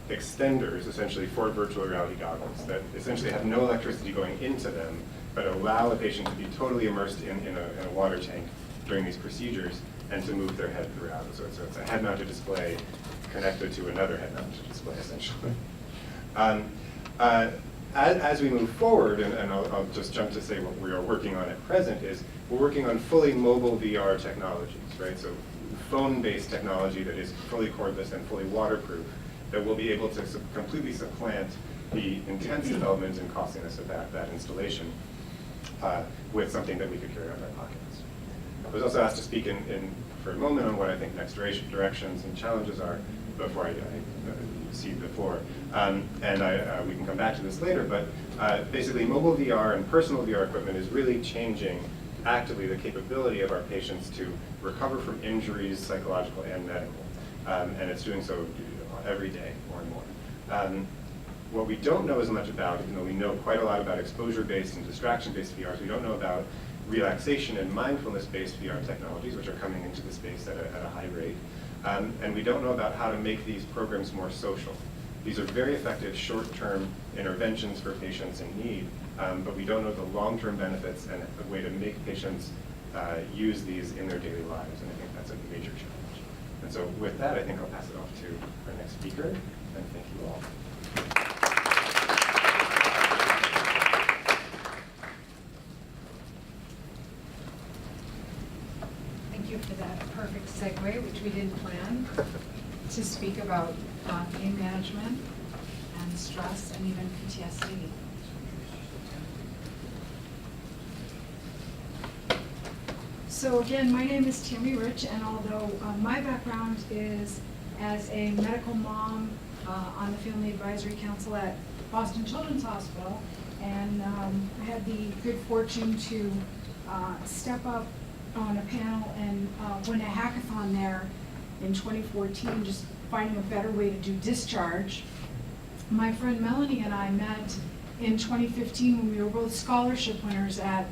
extenders, essentially, for virtual reality goggles that essentially have no electricity going into them, but allow a patient to be totally immersed in a water tank during these procedures and to move their head throughout. So it's a head-mounted display connected to another head-mounted display, essentially. As we move forward, and I'll just jump to say what we are working on at present, is we're working on fully mobile VR technologies, right? So phone-based technology that is fully cordless and fully waterproof, that will be able to completely supplant the intense development and costliness of that installation with something that we could carry around in our pockets. I was also asked to speak for a moment on what I think next directions and challenges are before I cede the floor. We can come back to this later, but basically mobile VR and personal VR equipment is really changing actively the capability of our patients to recover from injuries, psychological and medical. And it's doing so every day, more and more. What we don't know as much about, even though we know quite a lot about exposure-based and distraction-based VRs, we don't know about relaxation and mindfulness-based VR technologies, which are coming into the space at a high rate. And we don't know about how to make these programs more social. These are very effective short-term interventions for patients in need, but we don't know the long-term benefits and a way to make patients use these in their daily lives, and I think that's a major challenge. And so with that, I think I'll pass it off to our next speaker, and thank you all. Thank you for that perfect segue, which we didn't plan, to speak about pain management and stress and even PTSD. So again, my name is Tammy Rich, and although my background is as a medical mom on the Family Advisory Council at Boston Children's Hospital, and I had the good fortune to step up on a panel and win a hackathon there in 2014, just finding a better way to do discharge. My friend Melanie and I met in 2015 when we were both scholarship winners at,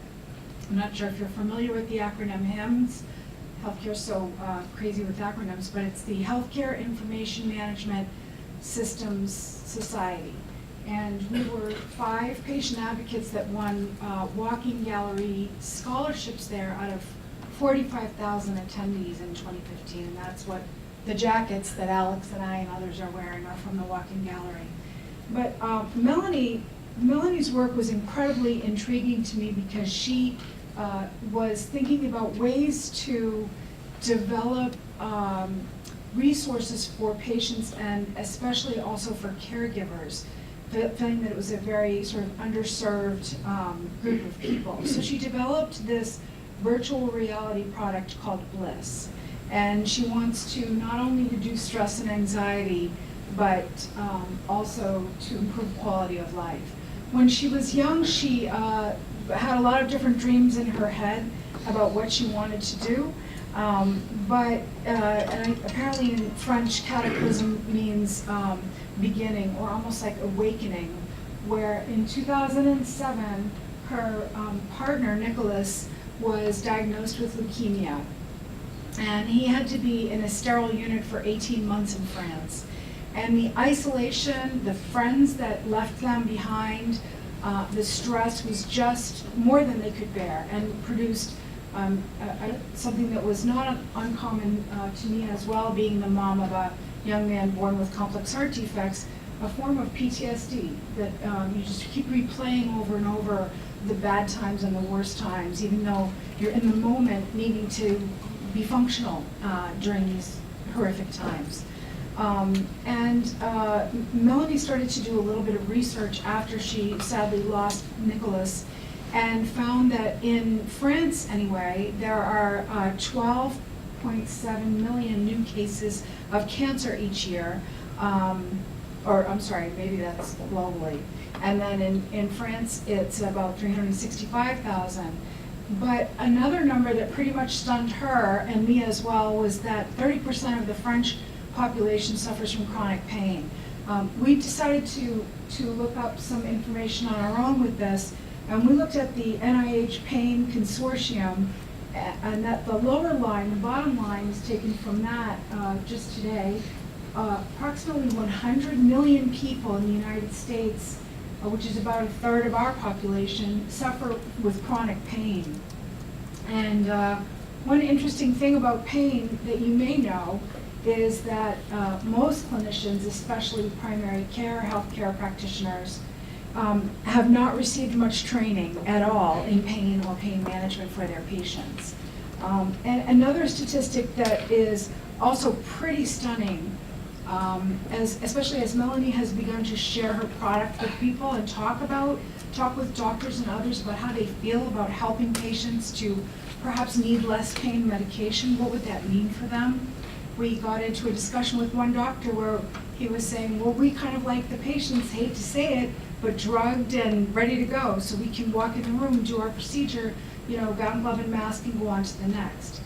I'm not sure if you're familiar with the acronym HIMSS. Healthcare's so crazy with acronyms, but it's the Healthcare Information Management Systems Society. And we were 5 patient advocates that won walking gallery scholarships there out of 45,000 attendees in 2015. And that's what the jackets that Alex and I and others are wearing are from the walking gallery. But Melanie's work was incredibly intriguing to me because she was thinking about ways to develop resources for patients and especially also for caregivers, feeling that it was a very sort of underserved group of people. So she developed this virtual reality product called Bliss. And she wants to not only reduce stress and anxiety, but also to improve quality of life. When she was young, she had a lot of different dreams in her head about what she wanted to do. Apparently in French, cataclysm means beginning, or almost like awakening, where in 2007, her partner, Nicholas, was diagnosed with leukemia. And he had to be in a sterile unit for 18 months in France. And the isolation, the friends that left them behind, the stress was just more than they could bear, and produced something that was not uncommon to me as well, being the mom of a young man born with complex heart defects, a form of PTSD that you just keep replaying over and over the bad times and the worst times, even though you're in the moment needing to be functional during these horrific times. Melanie started to do a little bit of research after she sadly lost Nicholas, and found that in France anyway, there are 12.7 million new cases of cancer each year, or I'm sorry, maybe that's globally. And then in France, it's about 365,000. But another number that pretty much stunned her and me as well was that 30% of the French population suffers from chronic pain. We decided to look up some information on our own with this, and we looked at the NIH Pain Consortium, and that the lower line, the bottom line is taken from that just today. Approximately 100 million people in the United States, which is about a third of our population, suffer with chronic pain. And one interesting thing about pain that you may know is that most clinicians, especially primary care healthcare practitioners, have not received much training at all in pain or pain management for their patients. And another statistic that is also pretty stunning, especially as Melanie has begun to share her product with people and talk with doctors and others about how they feel about helping patients to perhaps need less pain medication, what would that mean for them? We got into a discussion with one doctor where he was saying, well, we kind of like the patients, hate to say it, but drugged and ready to go, so we can walk in the room, do our procedure, gown, glove, and mask and go on to the next.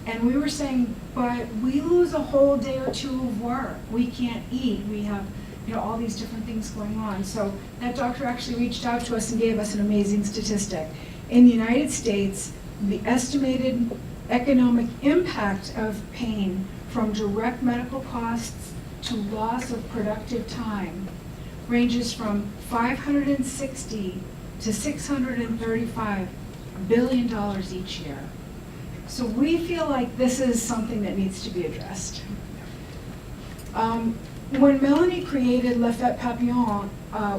And we were saying, but we lose a whole day or two of work. We can't eat. We have, all these different things going on. So that doctor actually reached out to us and gave us an amazing statistic. In the United States, the estimated economic impact of pain from direct medical costs to loss of productive time ranges from $560 to $635 billion each year. So we feel like this is something that needs to be addressed. When Melanie created L'Effet Papillon,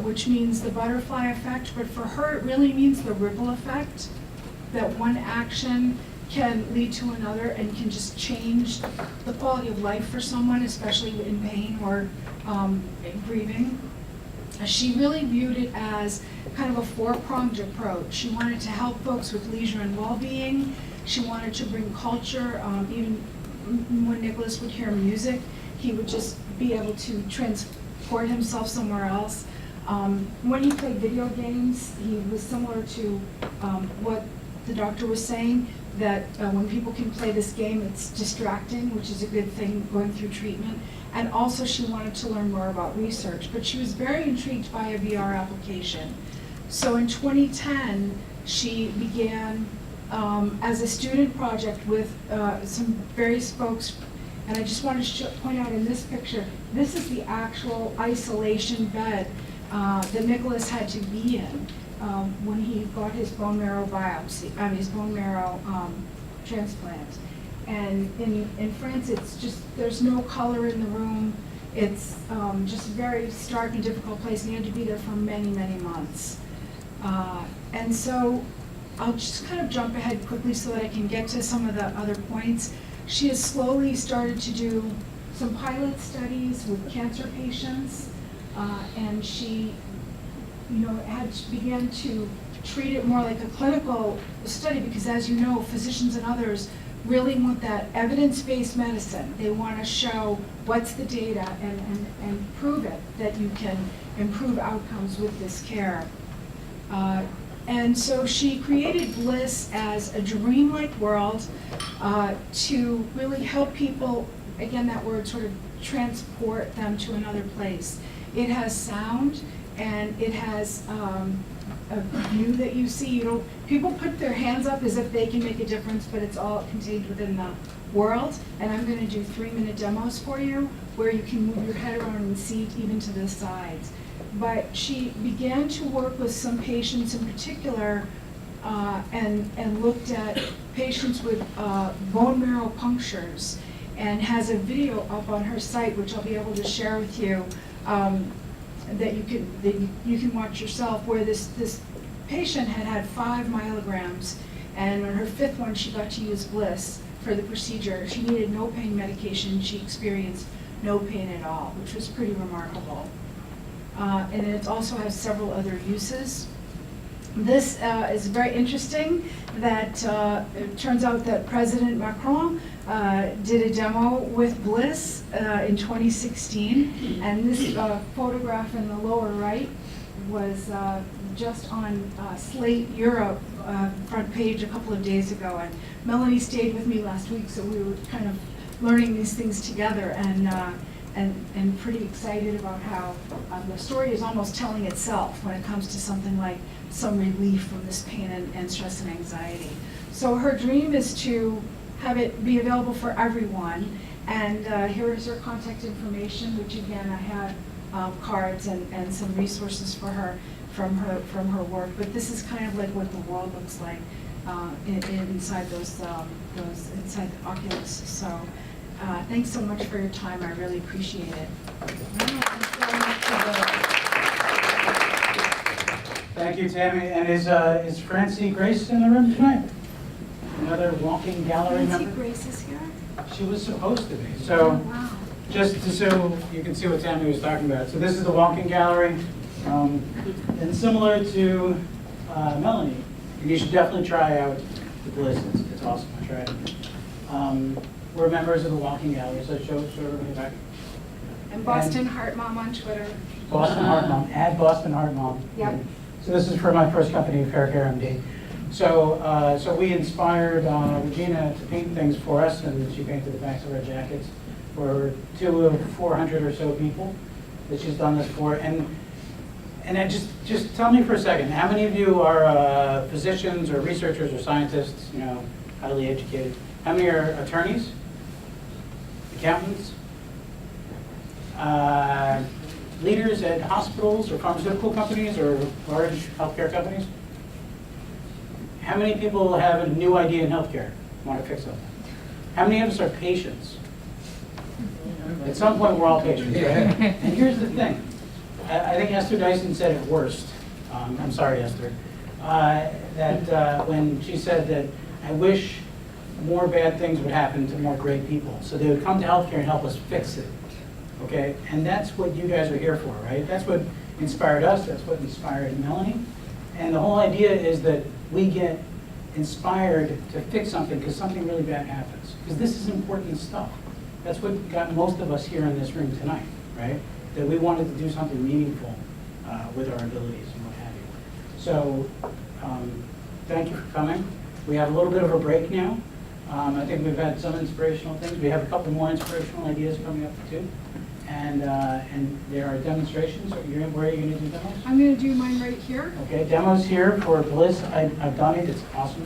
which means the butterfly effect, but for her it really means the ripple effect, that one action can lead to another and can just change the quality of life for someone, especially in pain or grieving. She really viewed it as kind of a four-pronged approach. She wanted to help folks with leisure and well-being. She wanted to bring culture. Even when Nicholas would hear music, he would just be able to transport himself somewhere else. When he played video games, he was similar to what the doctor was saying, that when people can play this game, it's distracting, which is a good thing going through treatment. And also she wanted to learn more about research, but she was very intrigued by a VR application. So in 2010, she began as a student project with some various folks. And I just wanted to point out in this picture, this is the actual isolation bed that Nicholas had to be in when he got his bone marrow biopsy, his bone marrow transplant. And in France, it's just, there's no color in the room. It's just a very stark and difficult place, and he had to be there for many, many months. And so I'll just kind of jump ahead quickly so that I can get to some of the other points. She has slowly started to do some pilot studies with cancer patients, and she, began to treat it more like a clinical study because, as you know, physicians and others really want that evidence-based medicine. They want to show what's the data and prove it, that you can improve outcomes with this care. And so she created Bliss as a dreamlike world to really help people, again, that word, sort of transport them to another place. It has sound, and it has a view that you see. People put their hands up as if they can make a difference, but it's all contained within the world. And I'm going to do 3-minute demos for you where you can move your head around and see even to the sides. But she began to work with some patients in particular and looked at patients with bone marrow punctures, and has a video up on her site, which I'll be able to share with you, that you can watch yourself, where this patient had 5 milligrams, and on her 5th one she got to use Bliss for the procedure. She needed no pain medication. She experienced no pain at all, which was pretty remarkable. And it also has several other uses. This is very interesting that it turns out that President Macron did a demo with Bliss in 2016, and this photograph in the lower right was just on Slate Europe front page a couple of days ago, and Melanie stayed with me last week, so we were kind of learning these things together, and pretty excited about how the story is almost telling itself when it comes to something like some relief from this pain and stress and anxiety. So her dream is to have it be available for everyone, and here is her contact information, which again I had cards and some resources for her from her work. But this is kind of like what the world looks like inside those inside the Oculus. So. Thanks so much for your time. I really appreciate it. Thank you, Tammy. And is Francie Grace in the room tonight? Another walking gallery Francie member? Grace is here? She was supposed to be. So, Wow. just so you can see what Tammy was talking about. So this is the walking gallery. And similar to Melanie, you should definitely try out the Bliss. It's awesome. I tried it. We're members of the Walking Gallery, so show everybody back. And Boston Heart Mom on Twitter. Boston Heart Mom, add Boston Heart Mom. Yep. So this is for my first company, Fair Care MD. So we inspired Regina to paint things for us, and she painted the backs of our jackets for 2 of 400 or so people that she's done this for. And then just tell me for a second, how many of you are physicians or researchers or scientists, you know, highly educated? How many are attorneys, accountants, leaders at hospitals or pharmaceutical companies or large healthcare companies? How many people have a new idea in healthcare, want to fix something? How many of us are patients? At some point, we're all patients, right? And here's the thing. I think Esther Dyson said it worst. I'm sorry, Esther. That when she said that I wish more bad things would happen to more great people, so they would come to healthcare and help us fix it. Okay, and that's what you guys are here for, right? That's what inspired us. That's what inspired Melanie. And the whole idea is that we get inspired to fix something because something really bad happens. Because this is important stuff. That's what got most of us here in this room tonight, right? That we wanted to do something meaningful with our abilities and what have you. So thank you for coming. We have a little bit of a break now. I think we've had some inspirational things. We have a couple more inspirational ideas coming up too. And there are demonstrations. Where are you going to do demos? I'm going to do mine right here. Okay, demos here for Bliss. I've done it. It's awesome.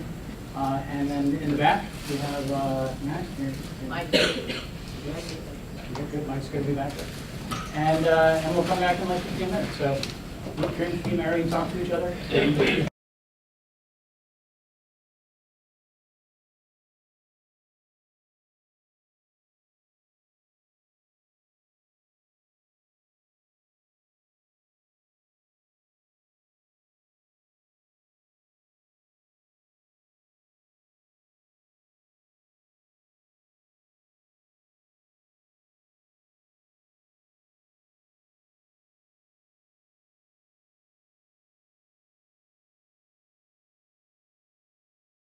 And then in the back, we have Matt. Mike. Good. Mike's going to be back there. And we'll come back in like 15 minutes. So drink, be merry, and talk to each other.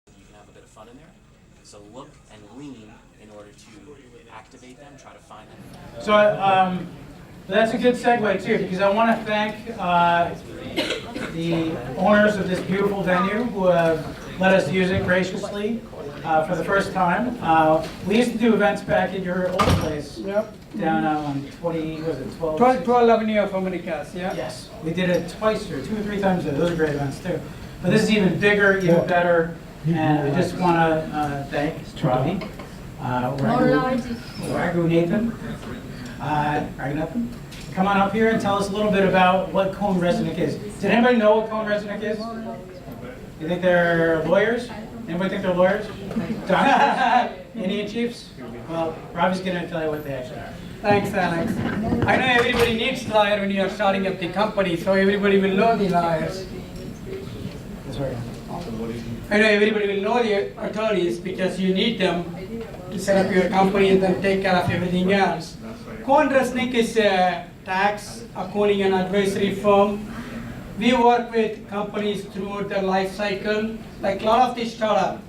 You can have a bit of fun in there. So look and lean in order to activate them, try to find them. So that's a good segue too, because I want to thank the owners of this beautiful venue who have let us use it graciously for the first time. We used to do events back at your old place. Yep. Down on 20, was it 12? 12 Avenue of Americas, yeah? Yes, we did it twice or 2 or 3 times. Those are great events too. But this is even bigger, even better. And I just want to thank Ravi, Raghu Nathan, Raghunathan. Come on up here and tell us a little bit about what Cohn Resnick is. Did anybody know what Cohn Resnick is? You think they're lawyers? Anybody think they're lawyers? Doctors? Indian chiefs? Well, Ravi's going to tell you what they actually are. Thanks, Alex. I know everybody needs lawyer when you are starting up the company, so everybody will know the lawyers. That's right. I know everybody will know the attorneys because you need them to set up your company and then take care of everything else. Cohn Resnick is a tax, accounting and advisory firm. We work with companies throughout their life cycle. Like a lot of the startup,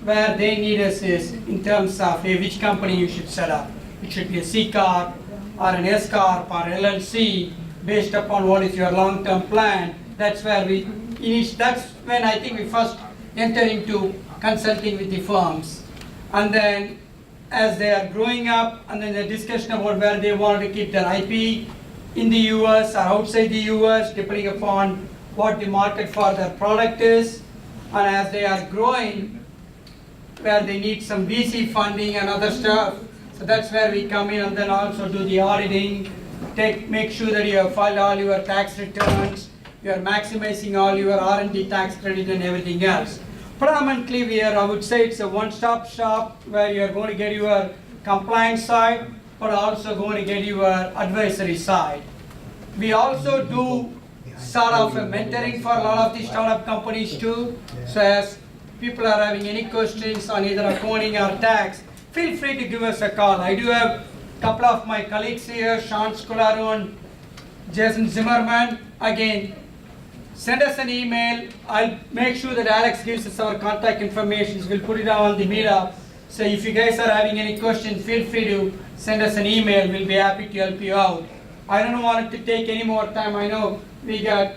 where they need us is in terms of which company you should set up. It should be a C Corp or an S Corp or LLC based upon what is your long-term plan. That's where that's when I think we first enter into consulting with the firms. And then as they are growing up, and then the discussion about where they want to keep their IP in the US or outside the US, depending upon what the market for their product is. And as they are growing, where they need some VC funding and other stuff. So that's where we come in and then also do the auditing, make sure that you have filed all your tax returns, you are maximizing all your R&D tax credit and everything else. Predominantly I would say it's a one-stop shop where you are going to get your compliance side, but also going to get your advisory side. We also do sort of a mentoring for a lot of the startup companies too. So as people are having any questions on either accounting or tax, feel free to give us a call. I do have a couple of my colleagues here, Sean Scolaro and Jason Zimmerman. Again, send us an email. I'll make sure that Alex gives us our contact information. We'll put it on the meetup. So if you guys are having any questions, feel free to send us an email. We'll be happy to help you out. I don't want it to take any more time. I know we got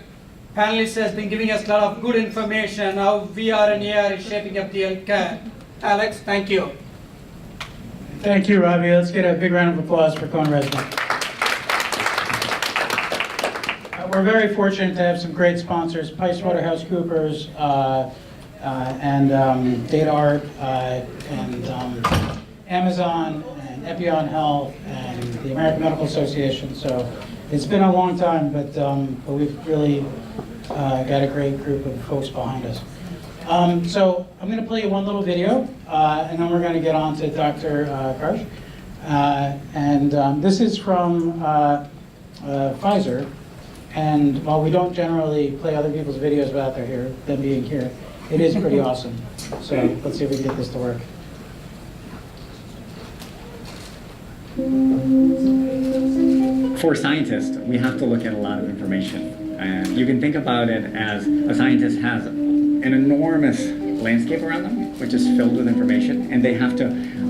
panelist has been giving us a lot of good information how VR and AR is shaping up the healthcare. Alex, thank you. Thank you, Robbie. Let's get a big round of applause for Cohen Resnick. We're very fortunate to have some great sponsors, PricewaterhouseCoopers, and DataArt, and Amazon, and Epion Health, and the American Medical Association. So it's been a long time, but we've really got a great group of folks behind us. So I'm going to play you one little video, and then we're going to get on to Dr. Karsh. This is from Pfizer. And while we don't generally play other people's videos without them being here, it is pretty awesome. So let's see if we can get this to work. For scientists, we have to look at a lot of information. And you can think about it as a scientist has an enormous landscape around them, which is filled with information, and they have to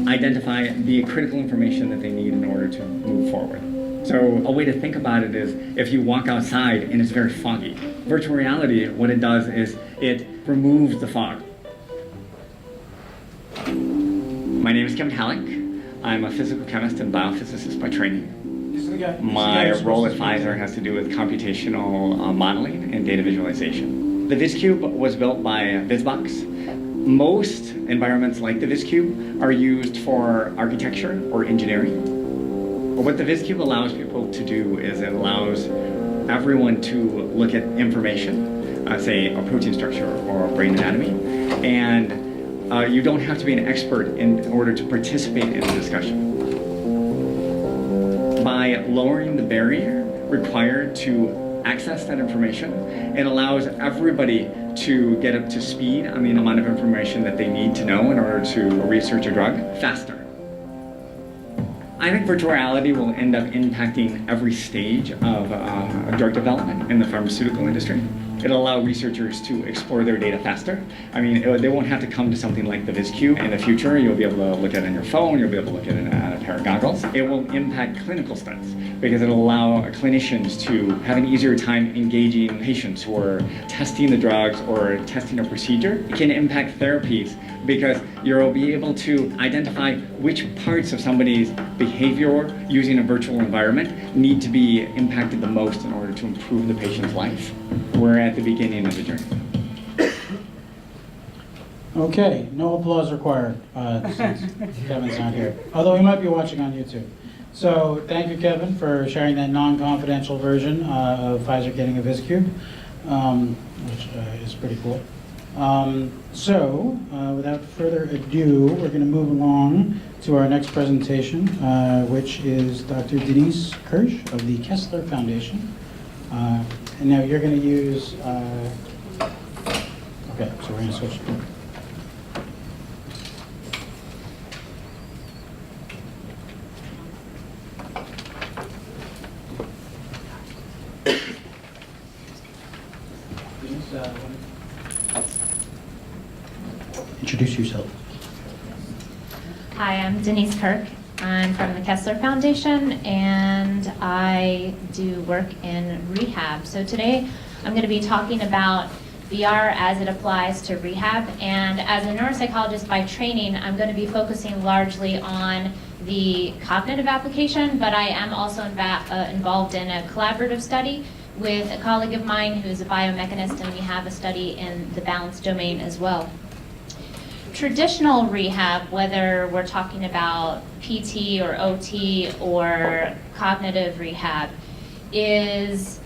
identify the critical information that they need in order to move forward. So a way to think about it is if you walk outside and it's very foggy. Virtual reality, what it does is it removes the fog. My name is Kevin Halleck. I'm a physical chemist and biophysicist by training. My role at Pfizer has to do with computational modeling and data visualization. The VizCube was built by VizBox. Most environments like the VizCube are used for architecture or engineering. What the VizCube allows people to do is it allows everyone to look at information, say a protein structure or a brain anatomy, and you don't have to be an expert in order to participate in the discussion. By lowering the barrier required to access that information, it allows everybody to get up to speed on the amount of information that they need to know in order to research a drug faster. I think virtual reality will end up impacting every stage of drug development in the pharmaceutical industry. It'll allow researchers to explore their data faster. I mean, they won't have to come to something like the VizCube. In the future, you'll be able to look at it on your phone, you'll be able to look at it on a pair of goggles. It will impact clinical studies because it'll allow clinicians to have an easier time engaging patients who are testing the drugs or testing a procedure. It can impact therapies because you'll be able to identify which parts of somebody's behavior using a virtual environment need to be impacted the most in order to improve the patient's life. We're at the beginning of the journey. Okay, no applause required since Kevin's not here, although he might be watching on YouTube. So thank you, Kevin, for sharing that non-confidential version of Pfizer getting a VizCube, which is pretty cool. Without further ado, we're going to move along to our next presentation, which is Dr. Denise Kirsch of the Kessler Foundation. And now you're going to use, okay, so we're going to switch. Introduce yourself. Hi, I'm Denise Kirk. I'm from the Kessler Foundation, and I do work in rehab. So today, I'm going to be talking about VR as it applies to rehab. And as a neuropsychologist by training, I'm going to be focusing largely on the cognitive application, but I am also involved in a collaborative study with a colleague of mine who's a biomechanist, and we have a study in the balance domain as well. Traditional rehab, whether we're talking about PT or OT or cognitive rehab, is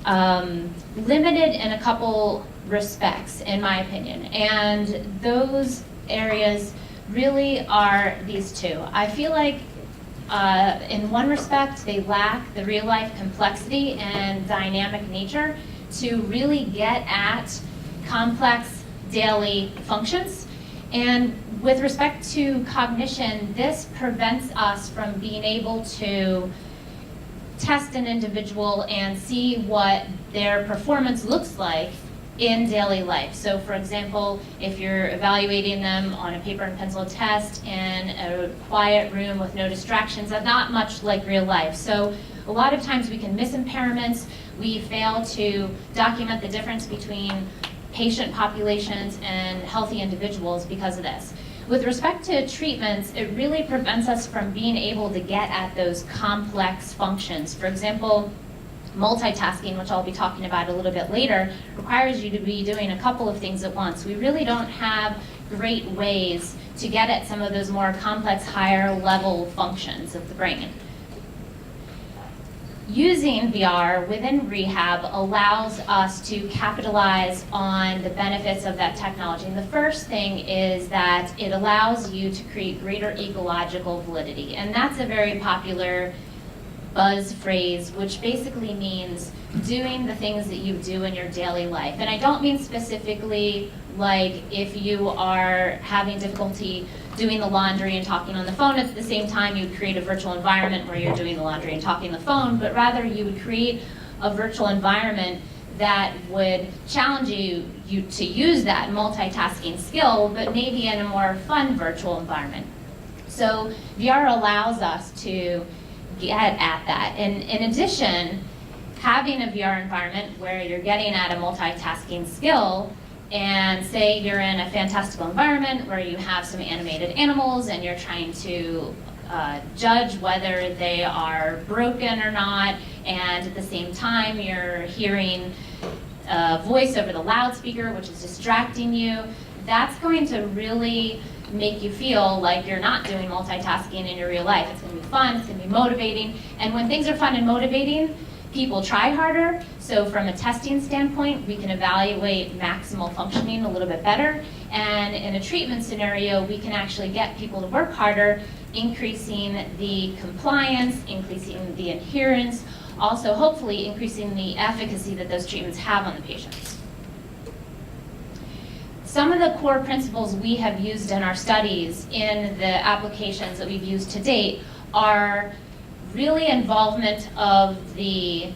limited in a couple respects, in my opinion. And those areas really are these two. I feel like in one respect, they lack the real-life complexity and dynamic nature to really get at complex daily functions. And with respect to cognition, this prevents us from being able to test an individual and see what their performance looks like in daily life. So for example, if you're evaluating them on a paper and pencil test in a quiet room with no distractions, that's not much like real life. So a lot of times we can miss impairments, we fail to document the difference between patient populations and healthy individuals because of this. With respect to treatments, it really prevents us from being able to get at those complex functions. For example, multitasking, which I'll be talking about a little bit later, requires you to be doing a couple of things at once. We really don't have great ways to get at some of those more complex, higher level functions of the brain. Using VR within rehab allows us to capitalize on the benefits of that technology. And the first thing is that it allows you to create greater ecological validity. And that's a very popular buzz phrase, which basically means doing the things that you do in your daily life. And I don't mean specifically like if you are having difficulty doing the laundry and talking on the phone at the same time, you would create a virtual environment where you're doing the laundry and talking on the phone, but rather you would create a virtual environment that would challenge you to use that multitasking skill, but maybe in a more fun virtual environment. So VR allows us to get at that. And in addition, having a VR environment where you're getting at a multitasking skill, and say you're in a fantastical environment where you have some animated animals and you're trying to judge whether they are broken or not, and at the same time you're hearing a voice over the loudspeaker which is distracting you, that's going to really make you feel like you're not doing multitasking in your real life. It's going to be fun, it's going to be motivating, and when things are fun and motivating, people try harder. So from a testing standpoint, we can evaluate maximal functioning a little bit better. And in a treatment scenario, we can actually get people to work harder, increasing the compliance, increasing the adherence, also hopefully increasing the efficacy that those treatments have on the patients. Some of the core principles we have used in our studies in the applications that we've used to date are really involvement of the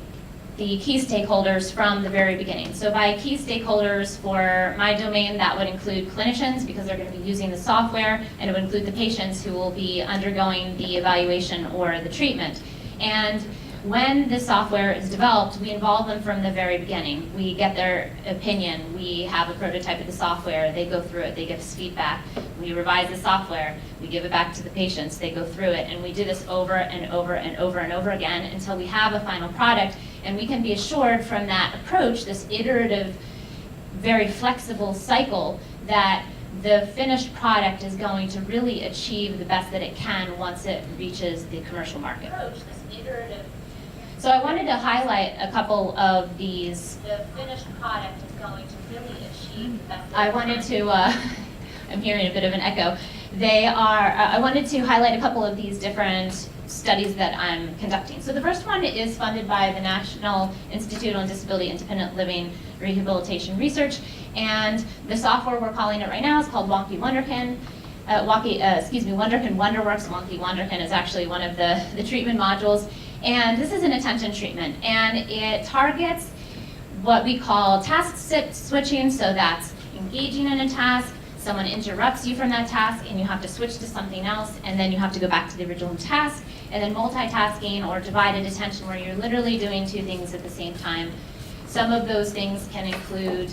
key stakeholders from the very beginning. So by key stakeholders for my domain, that would include clinicians because they're going to be using the software, and it would include the patients who will be undergoing the evaluation or the treatment. And when the software is developed, we involve them from the very beginning. We get their opinion. We have a prototype of the software. They go through it. They give us feedback. We revise the software. We give it back to the patients. They go through it. And we do this over and over and over and over again until we have a final product. And we can be assured from that approach, this iterative, very flexible cycle, that the finished product is going to really achieve the best that it can once it reaches the commercial market. So I wanted to highlight a couple of these. The finished product is going to really achieve the best. I wanted to, I'm hearing a bit of an echo. I wanted to highlight a couple of these different studies that I'm conducting. So the first one is funded by the National Institute on Disability Independent Living Rehabilitation Research, and the software we're calling it right now is called Wonky Wonderkin. Wonderkin Wonderworks. Wonky Wonderkin is actually one of the treatment modules. And this is an attention treatment, and it targets what we call task switching. So that's engaging in a task, someone interrupts you from that task, and you have to switch to something else, and then you have to go back to the original task. And then multitasking or divided attention, where you're literally doing two things at the same time. Some of those things can include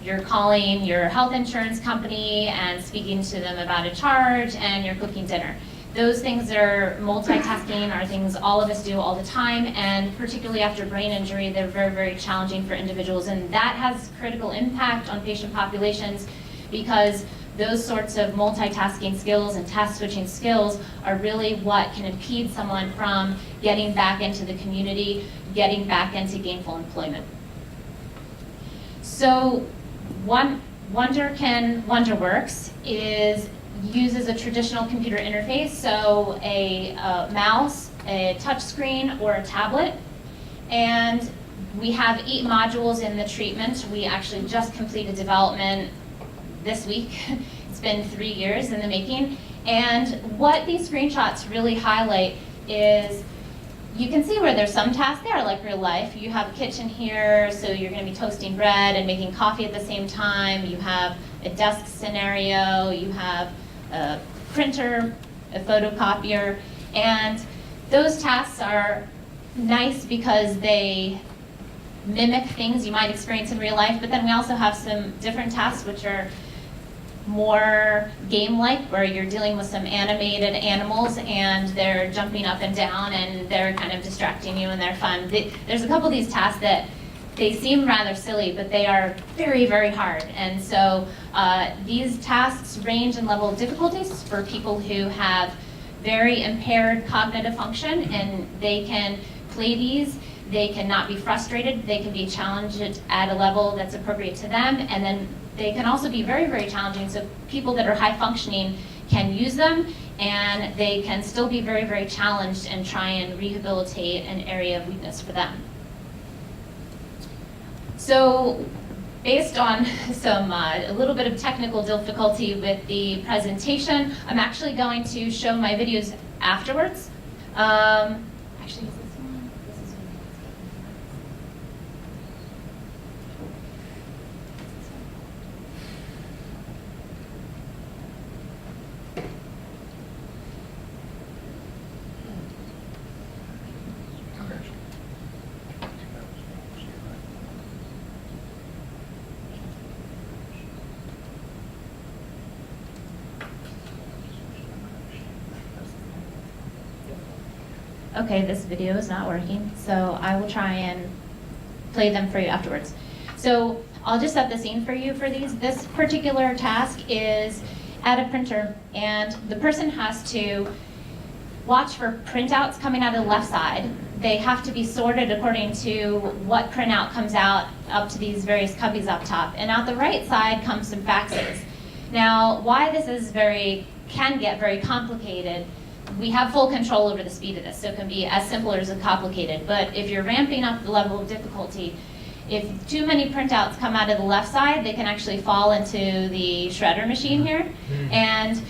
you're calling your health insurance company and speaking to them about a charge, and you're cooking dinner. Those things are multitasking, are things all of us do all the time, and particularly after brain injury, they're very, very challenging for individuals, and that has critical impact on patient populations because those sorts of multitasking skills and task switching skills are really what can impede someone from getting back into the community, getting back into gainful employment. So Wonderkin Wonderworks uses a traditional computer interface, so a mouse, a touch screen, or a tablet. And we have 8 modules in the treatment. We actually just completed development this week. It's been 3 years in the making. And what these screenshots really highlight is you can see where there's some tasks there, like real life. You have a kitchen here, so you're going to be toasting bread and making coffee at the same time. You have a desk scenario. You have a printer, a photocopier, and those tasks are nice because they mimic things you might experience in real life, but then we also have some different tasks which are more game-like, where you're dealing with some animated animals and they're jumping up and down and they're kind of distracting you and they're fun. There's a couple of these tasks that they seem rather silly, but they are very, very hard. And so these tasks range in level of difficulties for people who have very impaired cognitive function, and they can play these. They cannot be frustrated. They can be challenged at a level that's appropriate to them, and then they can also be very, very challenging. So people that are high functioning can use them, and they can still be very, very challenged and try and rehabilitate an area of weakness for them. So based on a little bit of technical difficulty with the presentation, I'm actually going to show my videos afterwards. Actually, is this one? This is one. Okay, this video is not working, so I will try and play them for you afterwards. So I'll just set the scene for you for these. This particular task is at a printer, and the person has to watch for printouts coming out of the left side. They have to be sorted according to what printout comes out up to these various cubbies up top. And out the right side comes some faxes. Now, why this is can get very complicated, we have full control over the speed of this, so it can be as simple or as complicated. But if you're ramping up the level of difficulty, if too many printouts come out of the left side, they can actually fall into the shredder machine here. And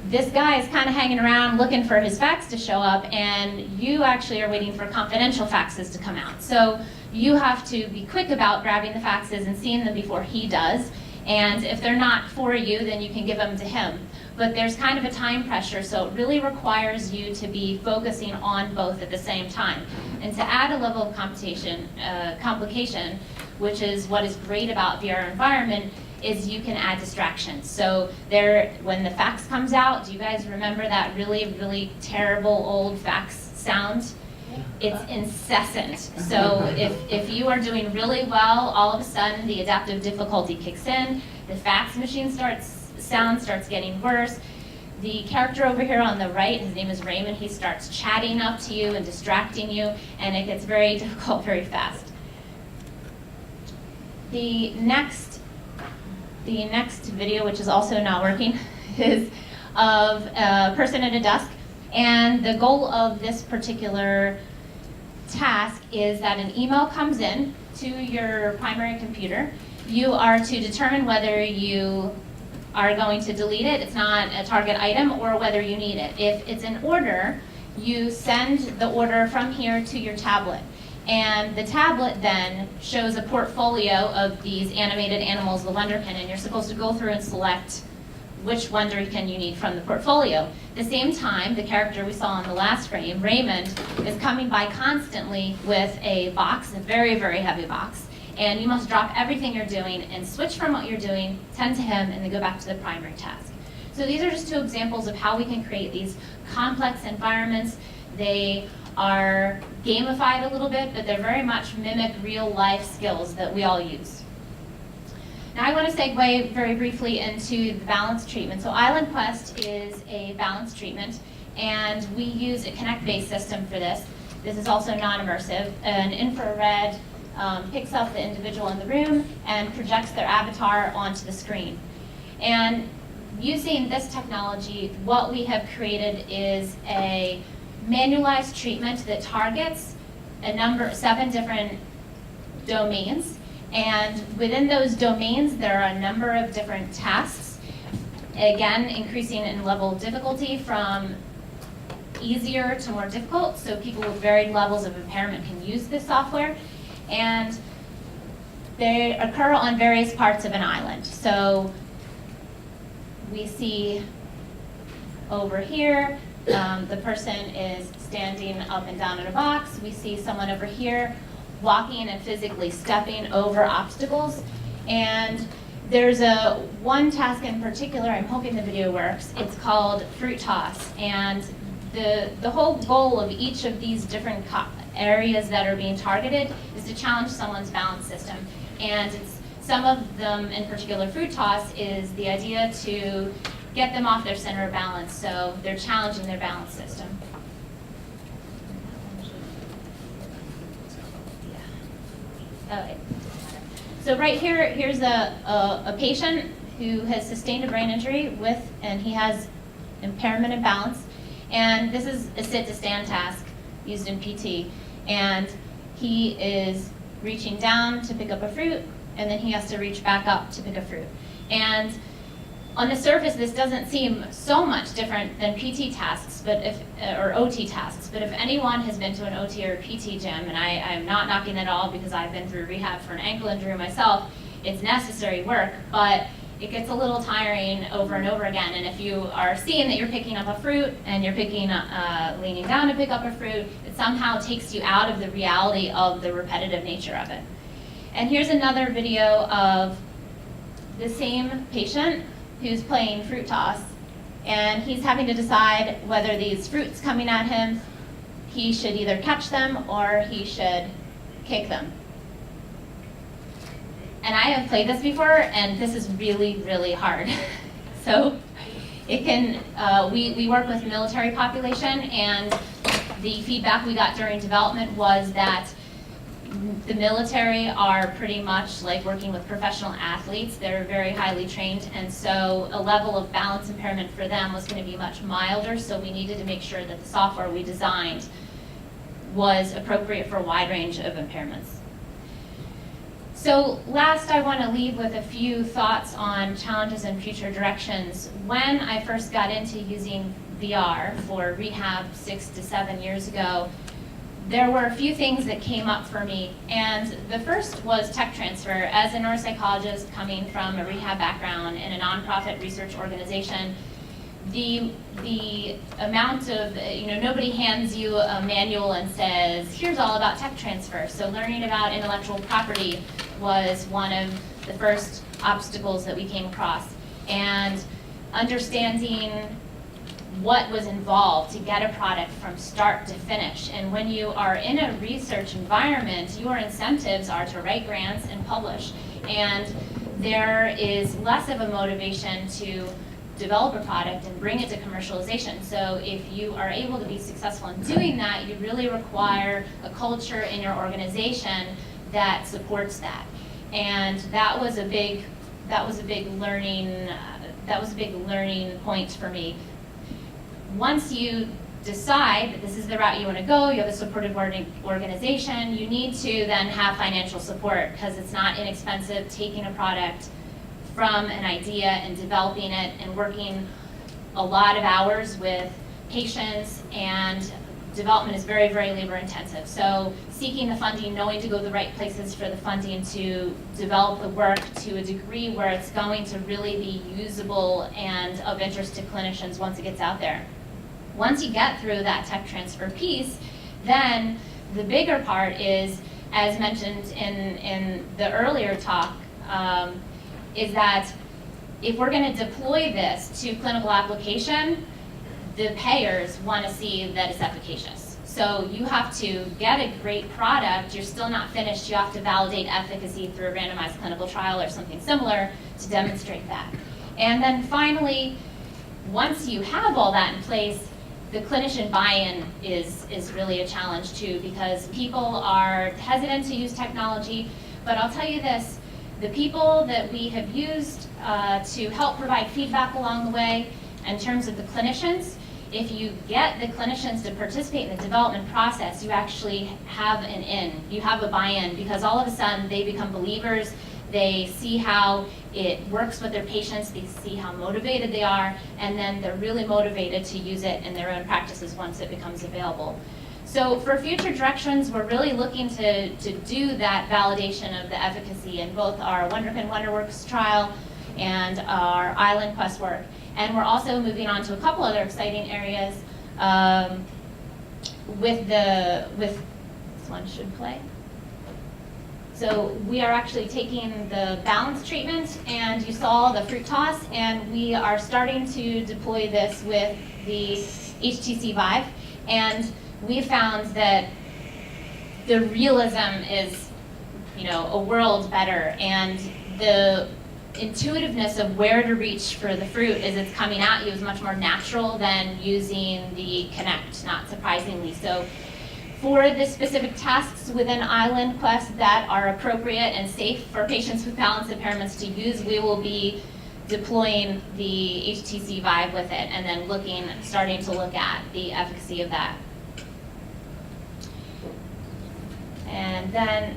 this guy is kind of hanging around looking for his fax to show up, and you actually are waiting for confidential faxes to come out. So you have to be quick about grabbing the faxes and seeing them before he does. And if they're not for you, then you can give them to him. But there's kind of a time pressure, so it really requires you to be focusing on both at the same time. And to add a level of complication, which is what is great about VR environment, is you can add distractions. So when the fax comes out, do you guys remember that really, really terrible old fax sound? It's incessant. So if you are doing really well, all of a sudden the adaptive difficulty kicks in, the fax machine sound starts getting worse. The character over here on the right, his name is Raymond, he starts chatting up to you and distracting you, and it gets very difficult very fast. The next video, which is also not working, is of a person at a desk. And the goal of this particular task is that an email comes in to your primary computer. You are to determine whether you are going to delete it, it's not a target item, or whether you need it. If it's an order, you send the order from here to your tablet. And the tablet then shows a portfolio of these animated animals, the Wonderkin, and you're supposed to go through and select which Wonderkin you need from the portfolio. At the same time, the character we saw in the last frame, Raymond, is coming by constantly with a box, a very, very heavy box. And you must drop everything you're doing and switch from what you're doing, tend to him, and then go back to the primary task. So these are just two examples of how we can create these complex environments. They are gamified a little bit, but they're very much mimic real life skills that we all use. Now I want to segue very briefly into the balance treatment. So Island Quest is a balance treatment, and we use a Kinect-based system for this. This is also non-immersive. An infrared picks up the individual in the room and projects their avatar onto the screen. And using this technology, what we have created is a manualized treatment that targets 7 different domains. And within those domains, there are a number of different tasks, again, increasing in level of difficulty from easier to more difficult, so people with varied levels of impairment can use this software. And they occur on various parts of an island. So we see over here, the person is standing up and down in a box. We see someone over here walking and physically stepping over obstacles. And there's one task in particular, I'm hoping the video works, it's called fruit toss. And the whole goal of each of these different areas that are being targeted is to challenge someone's balance system. And some of them, in particular fruit toss, is the idea to get them off their center of balance. So they're challenging their balance system. Okay. So right here, here's a patient who has sustained a brain injury and he has impairment in balance. And this is a sit to stand task used in PT. And he is reaching down to pick up a fruit, and then he has to reach back up to pick a fruit. And on the surface, this doesn't seem so much different than PT tasks, or OT tasks. But if anyone has been to an OT or a PT gym, and I'm not knocking it all because I've been through rehab for an ankle injury myself, it's necessary work, but it gets a little tiring over and over again. And if you are seeing that you're picking up a fruit and you're leaning down to pick up a fruit, it somehow takes you out of the reality of the repetitive nature of it. And here's another video of the same patient who's playing fruit toss, and he's having to decide whether these fruits coming at him, he should either catch them or he should kick them. And I have played this before, and this is really, really hard. So it can, we work with military population, and the feedback we got during development was that the military are pretty much like working with professional athletes. They're very highly trained, and so a level of balance impairment for them was going to be much milder, so we needed to make sure that the software we designed was appropriate for a wide range of impairments. So last, I want to leave with a few thoughts on challenges and future directions. When I first got into using VR for rehab 6 to 7 years ago, there were a few things that came up for me. And the first was tech transfer. As a neuropsychologist coming from a rehab background in a nonprofit research organization, the amount of, nobody hands you a manual and says, here's all about tech transfer. So learning about intellectual property was one of the first obstacles that we came across. And understanding what was involved to get a product from start to finish. And when you are in a research environment, your incentives are to write grants and publish. And there is less of a motivation to develop a product and bring it to commercialization. So if you are able to be successful in doing that, you really require a culture in your organization that supports that. And that was a big learning point for me. Once you decide that this is the route you want to go, you have a supportive organization, you need to then have financial support, because it's not inexpensive taking a product from an idea and developing it and working a lot of hours with patients, and development is very, very labor intensive. So seeking the funding, knowing to go to the right places for the funding to develop the work to a degree where it's going to really be usable and of interest to clinicians once it gets out there. Once you get through that tech transfer piece, then the bigger part is, as mentioned in the earlier talk, is that if we're going to deploy this to clinical application, the payers want to see that it's efficacious. So you have to get a great product, you're still not finished, you have to validate efficacy through a randomized clinical trial or something similar to demonstrate that. And then finally, once you have all that in place, the clinician buy-in is really a challenge too, because people are hesitant to use technology. But I'll tell you this, the people that we have used to help provide feedback along the way, in terms of the clinicians, if you get the clinicians to participate in the development process, you actually have an in, you have a buy-in, because all of a sudden they become believers, they see how it works with their patients, they see how motivated they are, and then they're really motivated to use it in their own practices once it becomes available. So for future directions, we're really looking to do that validation of the efficacy in both our WonderCon WonderWorks trial and our Island Quest work. And we're also moving on to a couple other exciting areas with this one should play. So we are actually taking the balance treatment, and you saw the fruit toss, and we are starting to deploy this with the HTC Vive, and we found that the realism is, a world better, and the intuitiveness of where to reach for the fruit as it's coming at you is much more natural than using the Kinect, not surprisingly. So for the specific tasks within Island Quest that are appropriate and safe for patients with balance impairments to use, we will be deploying the HTC Vive with it, and then starting to look at the efficacy of that. And then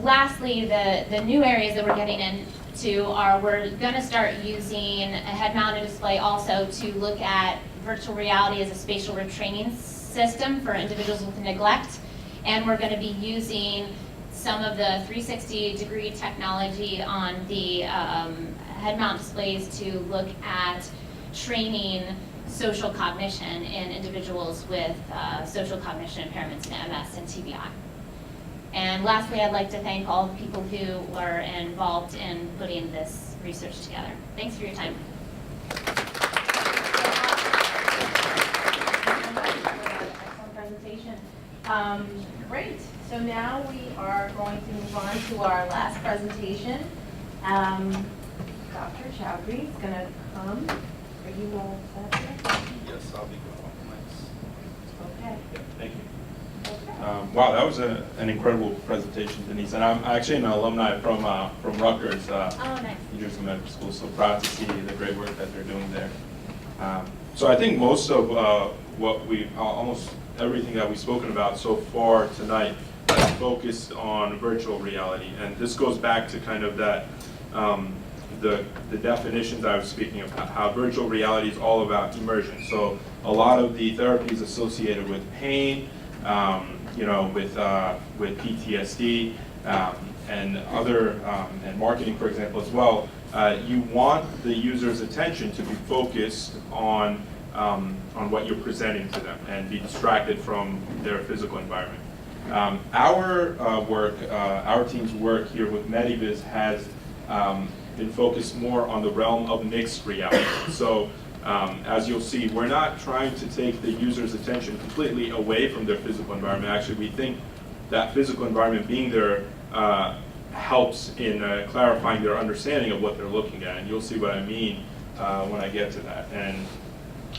lastly, the new areas that we're getting into are we're going to start using a head-mounted display also to look at virtual reality as a spatial retraining system for individuals with neglect. And we're going to be using some of the 360-degree technology on the head-mount displays to look at training social cognition in individuals with social cognition impairments in MS and TBI. And lastly, I'd like to thank all the people who were involved in putting this research together. Thanks for your time. Excellent presentation. Great. So now we are going to move on to our last presentation. Dr. Chowdhury is going to come. Are you all set here? Yes, I'll be going off the mics. Okay. Yeah, thank you. Okay. Wow, that was an incredible presentation, Denise. And I'm actually an alumni from Rutgers, Oh, nice. New Jersey Medical School. So proud to see the great work that they're doing there. So I think most of almost everything that we've spoken about so far tonight is focused on virtual reality. And this goes back to kind of that, the definitions I was speaking about, how virtual reality is all about immersion. So a lot of the therapies associated with pain, with PTSD and other, and marketing, for example, as well, you want the user's attention to be focused on what you're presenting to them and be distracted from their physical environment. Our team's work here with Mediviz has been focused more on the realm of mixed reality. So as you'll see, we're not trying to take the user's attention completely away from their physical environment. Actually, we think that physical environment being there helps in clarifying their understanding of what they're looking at. And you'll see what I mean when I get to that. And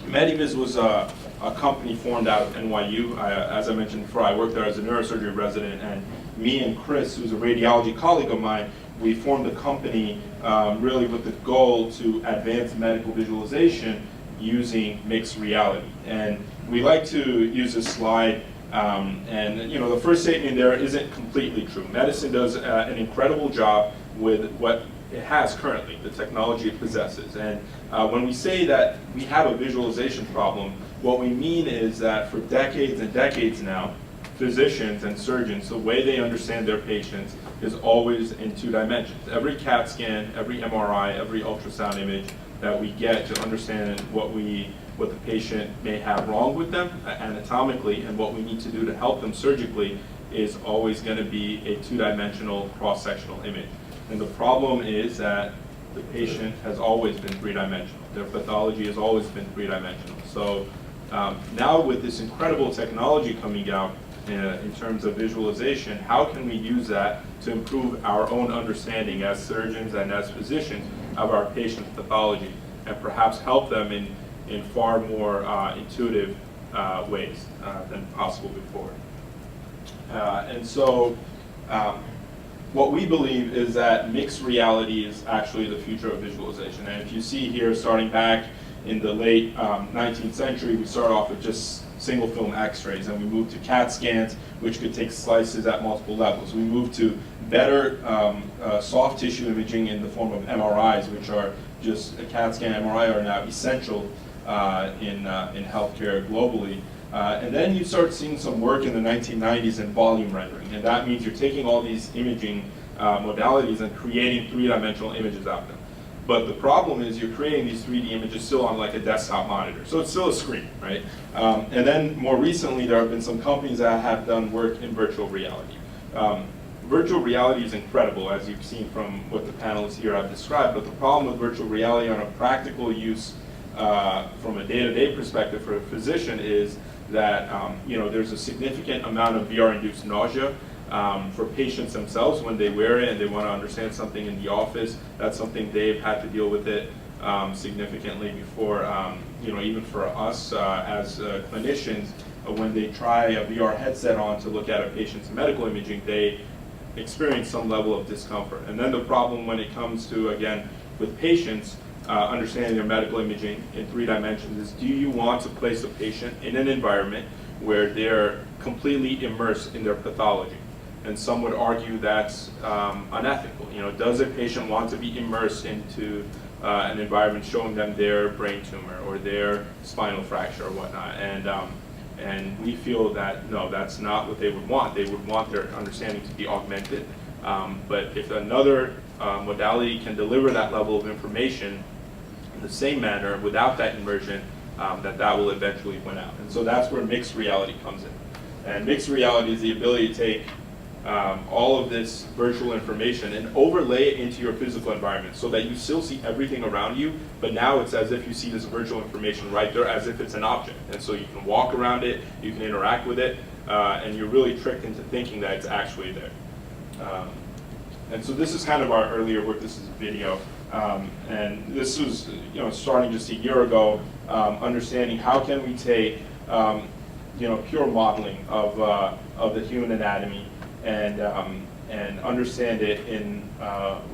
Mediviz was a company formed out of NYU. As I mentioned before, I worked there as a neurosurgery resident, and me and Chris, who's a radiology colleague of mine, we formed a company really with the goal to advance medical visualization using mixed reality. And we like to use this slide, and the first statement there isn't completely true. Medicine does an incredible job with what it has currently, the technology it possesses. And when we say that we have a visualization problem, what we mean is that for decades and decades now, physicians and surgeons, the way they understand their patients is always in 2 dimensions. Every CAT scan, every MRI, every ultrasound image that we get to understand what the patient may have wrong with them anatomically and what we need to do to help them surgically is always going to be a 2-dimensional cross-sectional image. And the problem is that the patient has always been 3-dimensional. Their pathology has always been 3-dimensional. So now with this incredible technology coming out, in terms of visualization, how can we use that to improve our own understanding as surgeons and as physicians of our patient's pathology and perhaps help them in far more intuitive ways than possible before. And so what we believe is that mixed reality is actually the future of visualization. And if you see here, starting back in the late 19th century, we start off with just single film x-rays, and we moved to CAT scans, which could take slices at multiple levels. We moved to better soft tissue imaging in the form of MRIs, which are just a CAT scan, MRI are now essential in healthcare globally. And then you start seeing some work in the 1990s in volume rendering, and that means you're taking all these imaging modalities and creating 3-dimensional images out of them. But the problem is you're creating these 3D images still on like a desktop monitor. So it's still a screen, right? And then more recently, there have been some companies that have done work in virtual reality. virtual reality is incredible, as you've seen from what the panelists here have described, but the problem with virtual reality on a practical use from a day-to-day perspective for a physician is that there's a significant amount of VR-induced nausea for patients themselves when they wear it and they want to understand something in the office. That's something they've had to deal with it significantly before, even for us as clinicians, when they try a VR headset on to look at a patient's medical imaging, they experience some level of discomfort. And then the problem when it comes to, again, with patients, understanding their medical imaging in 3 dimensions is, do you want to place a patient in an environment where they're completely immersed in their pathology? And some would argue that's unethical. Does a patient want to be immersed into an environment showing them their brain tumor or their spinal fracture or whatnot? And we feel that, no, that's not what they would want. They would want their understanding to be augmented. But if another modality can deliver that level of information in the same manner without that immersion, that will eventually win out. And so that's where mixed reality comes in. And mixed reality is the ability to take all of this virtual information and overlay it into your physical environment so that you still see everything around you, but now it's as if you see this virtual information right there as if it's an object. And so you can walk around it, you can interact with it, and you're really tricked into thinking that it's actually there. And so this is kind of our earlier work. This is a video. And this was starting just a year ago, understanding how can we take pure modeling of the human anatomy and understand it in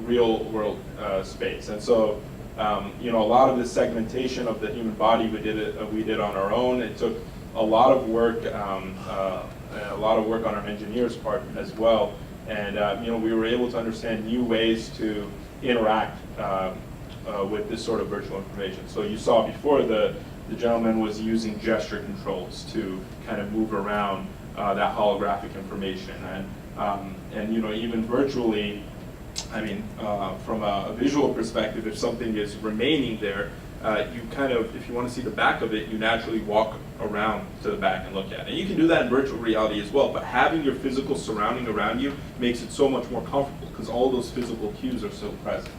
real world space. And so a lot of this segmentation of the human body we did on our own. It took a lot of work, on our engineers' part as well. And we were able to understand new ways to interact with this sort of virtual information. So you saw before the gentleman was using gesture controls to kind of move around that holographic information. And even virtually, from a visual perspective, if something is remaining there, you kind of, if you want to see the back of it, you naturally walk around to the back and look at it. And you can do that in virtual reality as well, but having your physical surrounding around you makes it so much more comfortable because all those physical cues are still present.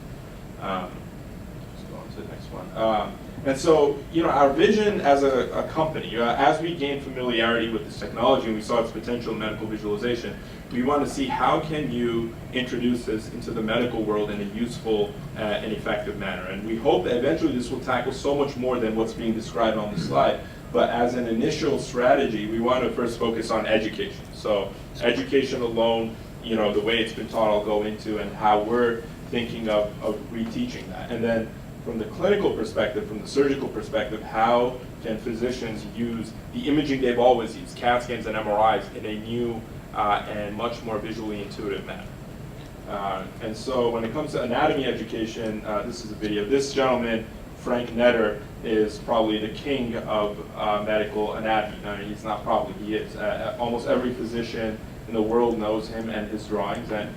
Let's go on to the next one. And so, our vision as a company, as we gain familiarity with this technology and we saw its potential in medical visualization, we want to see how can you introduce this into the medical world in a useful and effective manner. And we hope that eventually this will tackle so much more than what's being described on the slide. But as an initial strategy, we want to first focus on education. So education alone, the way it's been taught, I'll go into, and how we're thinking of reteaching that. And then from the clinical perspective, from the surgical perspective, how can physicians use the imaging they've always used, CAT scans and MRIs, in a new and much more visually intuitive manner. And so when it comes to anatomy education, this is a video. This gentleman, Frank Netter, is probably the king of medical anatomy. He's not probably, he is. Almost every physician in the world knows him and his drawings. And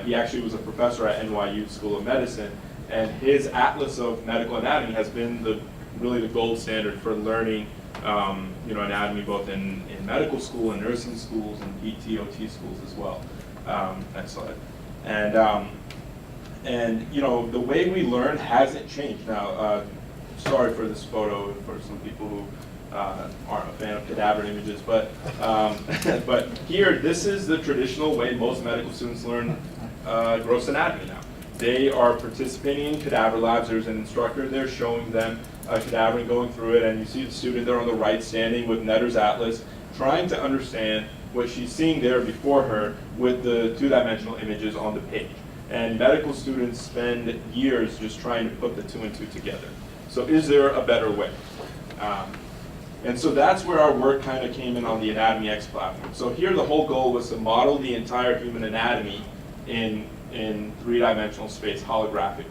he actually was a professor at NYU School of Medicine. And his atlas of medical anatomy has been really the gold standard for learning anatomy both in medical school and nursing schools and PT, OT schools as well. Next slide. And the way we learn hasn't changed. Now, sorry for this photo for some people who aren't a fan of cadaver images, but but here, this is the traditional way most medical students learn gross anatomy now. They are participating in cadaver labs. There's an instructor there showing them a cadaver and going through it, and you see the student there on the right standing with Netter's atlas, trying to understand what she's seeing there before her with the two-dimensional images on the page. And medical students spend years just trying to put the 2 and 2 together. So is there a better way? And so that's where our work kind of came in on the Anatomy X platform. So here the whole goal was to model the entire human anatomy in 3-dimensional space holographically.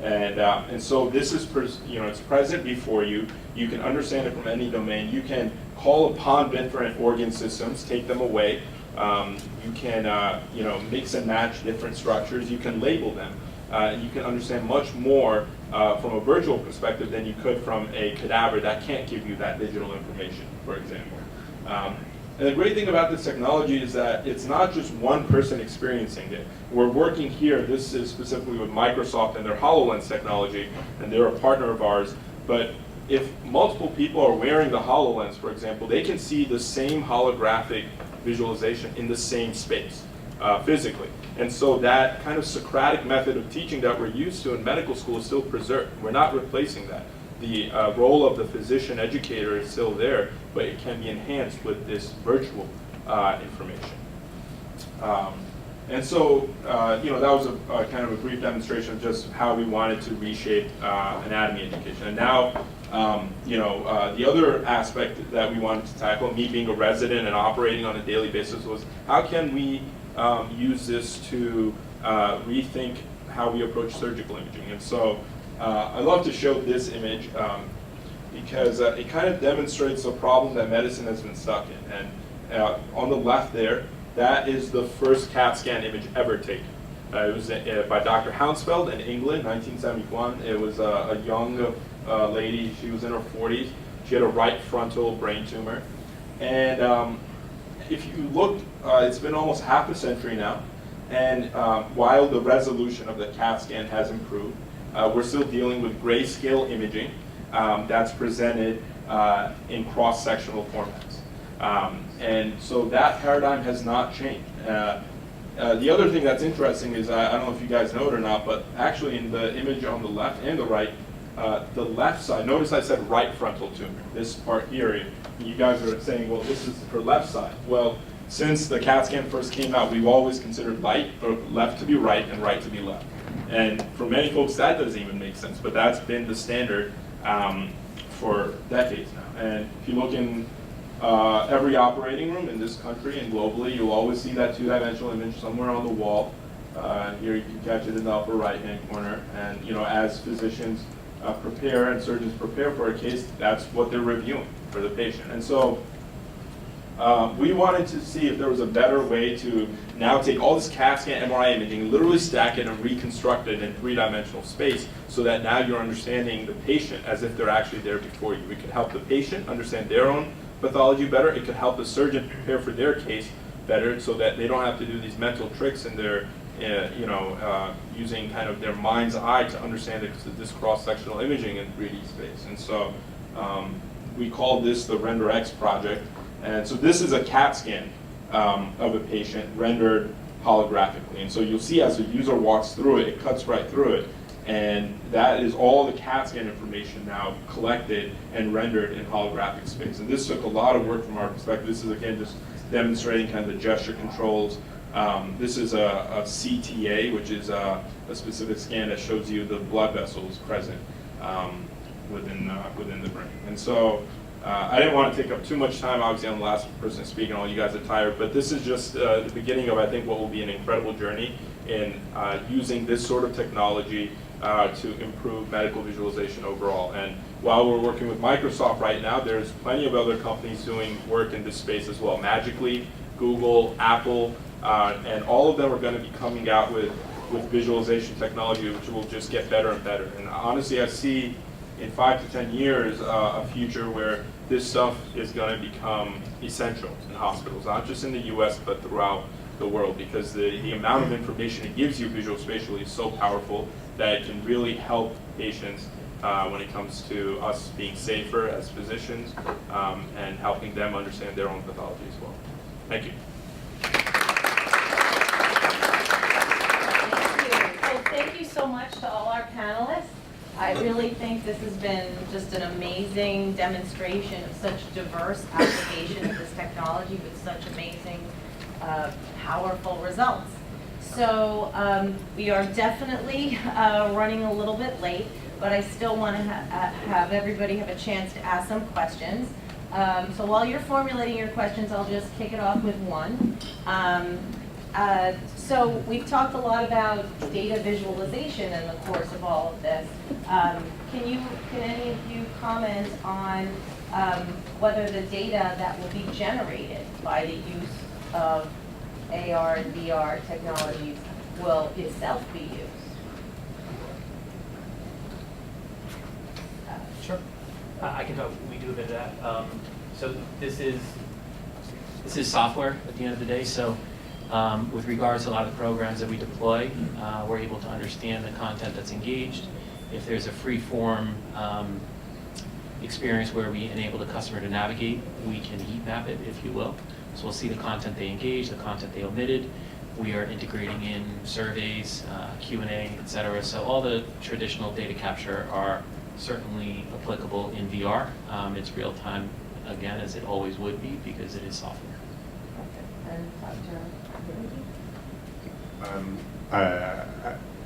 And so this is, it's present before you. You can understand it from any domain. You can call upon different organ systems, take them away. You can, mix and match different structures. You can label them. You can understand much more from a virtual perspective than you could from a cadaver that can't give you that digital information, for example. And the great thing about this technology is that it's not just one person experiencing it. We're working here, this is specifically with Microsoft and their HoloLens technology, and they're a partner of ours. But if multiple people are wearing the HoloLens, for example, they can see the same holographic visualization in the same space, physically. And so that kind of Socratic method of teaching that we're used to in medical school is still preserved. We're not replacing that. The role of the physician educator is still there, but it can be enhanced with this virtual information. And so, that was a kind of a brief demonstration of just how we wanted to reshape anatomy education. And now, the other aspect that we wanted to tackle, me being a resident and operating on a daily basis, was how can we use this to rethink how we approach surgical imaging. And so I love to show this image because it kind of demonstrates a problem that medicine has been stuck in. And on the left there, that is the first CAT scan image ever taken. It was by Dr. Hounsfeld in England, 1971. It was a young lady. She was in her 40s. She had a right frontal brain tumor. And if you look, it's been almost half a century now. And while the resolution of the CAT scan has improved, we're still dealing with grayscale imaging that's presented in cross-sectional formats. And so that paradigm has not changed. The other thing that's interesting is, I don't know if you guys know it or not, but actually in the image on the left and the right, the left side, notice I said right frontal tumor, this part here, you guys are saying, well, this is her left side. Well, since the CAT scan first came out, we've always considered left to be right and right to be left. And for many folks, that doesn't even make sense, but that's been the standard for decades now. And if you look in every operating room in this country and globally, you'll always see that two-dimensional image somewhere on the wall. Here you can catch it in the upper right-hand corner. And as physicians prepare and surgeons prepare for a case, that's what they're reviewing for the patient. And so we wanted to see if there was a better way to now take all this CAT scan, MRI imaging, literally stack it and reconstruct it in three-dimensional space so that now you're understanding the patient as if they're actually there before you. We can help the patient understand their own pathology better. It could help the surgeon prepare for their case better so that they don't have to do these mental tricks and they're using kind of their mind's eye to understand this cross-sectional imaging in 3D space. And so we call this the RenderX project. And so this is a CAT scan of a patient rendered holographically. And so you'll see as the user walks through it, it cuts right through it. And that is all the CAT scan information now collected and rendered in holographic space. And this took a lot of work from our perspective. This is, again, just demonstrating kind of the gesture controls. This is a CTA, which is a specific scan that shows you the blood vessels present within the brain. And so I didn't want to take up too much time. Obviously, I'm the last person speaking. All you guys are tired. But this is just the beginning of, I think, what will be an incredible journey in using this sort of technology to improve medical visualization overall. And while we're working with Microsoft right now, there's plenty of other companies doing work in this space as well. Magically, Google, Apple, and all of them are going to be coming out with visualization technology, which will just get better and better. And honestly, I see in 5 to 10 years a future where this stuff is going to become essential in hospitals, not just in the US, but throughout the world, because the amount of information it gives you visuospatially is so powerful that it can really help patients when it comes to us being safer as physicians and helping them understand their own pathology as well. Thank you. Thank you so much to all our panelists. I really think this has been just an amazing demonstration of such diverse application of this technology with such amazing, powerful results. So we are definitely running a little bit late, but I still want to have everybody have a chance to ask some questions. So while you're formulating your questions, I'll just kick it off with one. So we've talked a lot about data visualization in the course of all of this. Can any of you comment on whether the data that will be generated by the use of AR and VR technologies will itself be used? Sure. I can talk. We do a bit of that. So this is this is software at the end of the day, so with regards to a lot of the programs that we deploy, we're able to understand the content that's engaged. If there's a free-form experience where we enable the customer to navigate, we can heat map it, if you will. So we'll see the content they engaged, the content they omitted. We are integrating in surveys, Q&A, et cetera. So all the traditional data capture are certainly applicable in VR. It's real time, again, as it always would be, because it is software. And Dr.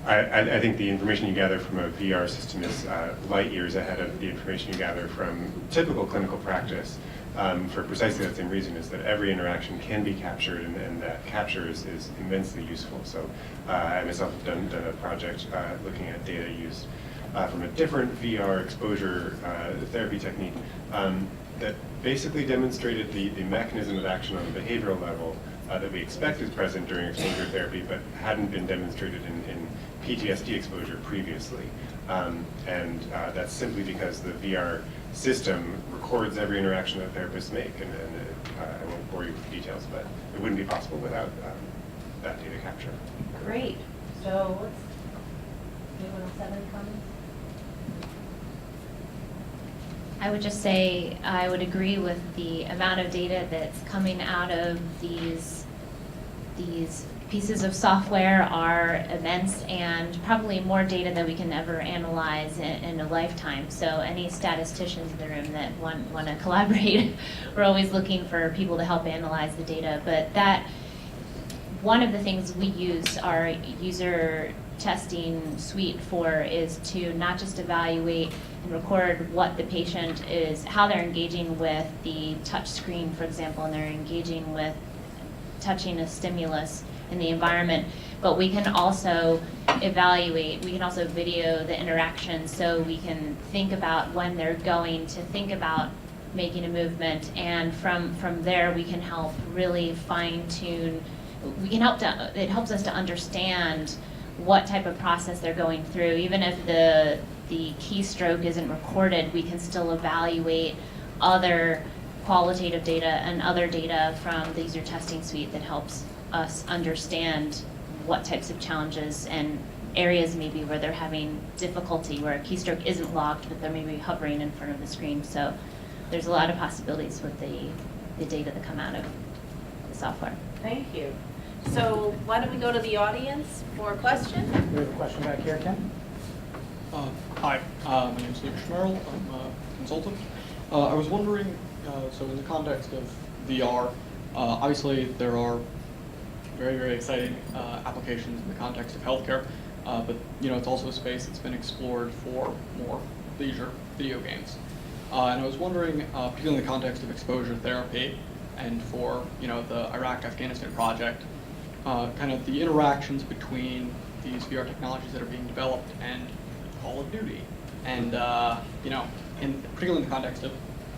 I think the information you gather from a VR system is light years ahead of the information you gather from typical clinical practice. For precisely that same reason, is that every interaction can be captured, and that capture is immensely useful. So I myself have done a project looking at data used from a different VR exposure therapy technique that basically demonstrated the mechanism of action on a behavioral level that we expect is present during exposure therapy, but hadn't been demonstrated in PTSD exposure previously. And that's simply because the VR system records every interaction that therapists make, and I won't bore you with the details, but it wouldn't be possible without that data capture. Great. So let's do 107 comments. I would just say I would agree with the amount of data that's coming out of these pieces of software are immense, and probably more data than we can ever analyze in a lifetime. So any statisticians in the room that want to collaborate, we're always looking for people to help analyze the data. But that, one of the things we use our user testing suite for is to not just evaluate and record what the patient is, how they're engaging with the touch screen, for example, and they're engaging with touching a stimulus in the environment, but we can also evaluate, we can also video the interaction, so we can think about when they're going to think about making a movement, and from there we can help really fine tune, we can help to, it helps us to understand what type of process they're going through. Even if the keystroke isn't recorded, we can still evaluate other qualitative data and other data from the user testing suite that helps us understand what types of challenges and areas maybe where they're having difficulty, where a keystroke isn't logged, but they're maybe hovering in front of the screen. So there's a lot of possibilities with the data that come out of the software. Thank you. So why don't we go to the audience for a question? We have a question back here, Ken. Hi, my name is Steve Schmerl. I'm a consultant. I was wondering, so in the context of VR, obviously there are very, very exciting applications in the context of healthcare, but it's also a space that's been explored for more leisure video games. And I was wondering, particularly in the context of exposure therapy and for the Iraq-Afghanistan project, kind of the interactions between these VR technologies that are being developed and Call of Duty, and particularly in the context of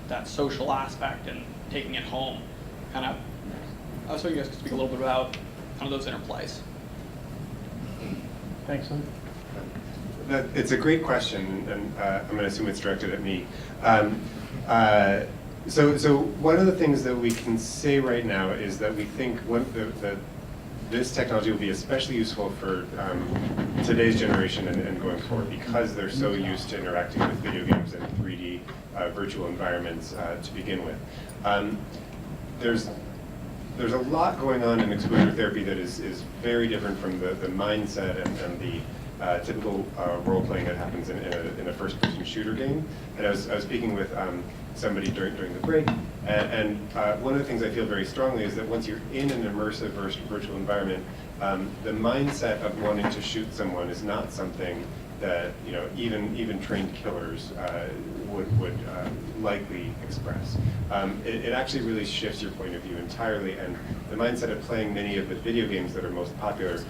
that social aspect and taking it home, kind of. I was hoping you guys could speak a little bit about kind of those interplays. Thanks, Lynn. It's a great question, and I'm going to assume it's directed at me. So one of the things that we can say right now is that we think this technology will be especially useful for today's generation and going forward, because they're so used to interacting with video games and 3D virtual environments to begin with. There's a lot going on in exposure therapy that is very different from the mindset and the typical role-playing that happens in a first-person shooter game. And I was speaking with somebody during the break, and one of the things I feel very strongly is that once you're in an immersive virtual environment, the mindset of wanting to shoot someone is not something that even trained killers would likely express. It actually really shifts your point of view entirely, and the mindset of playing many of the video games that are most popular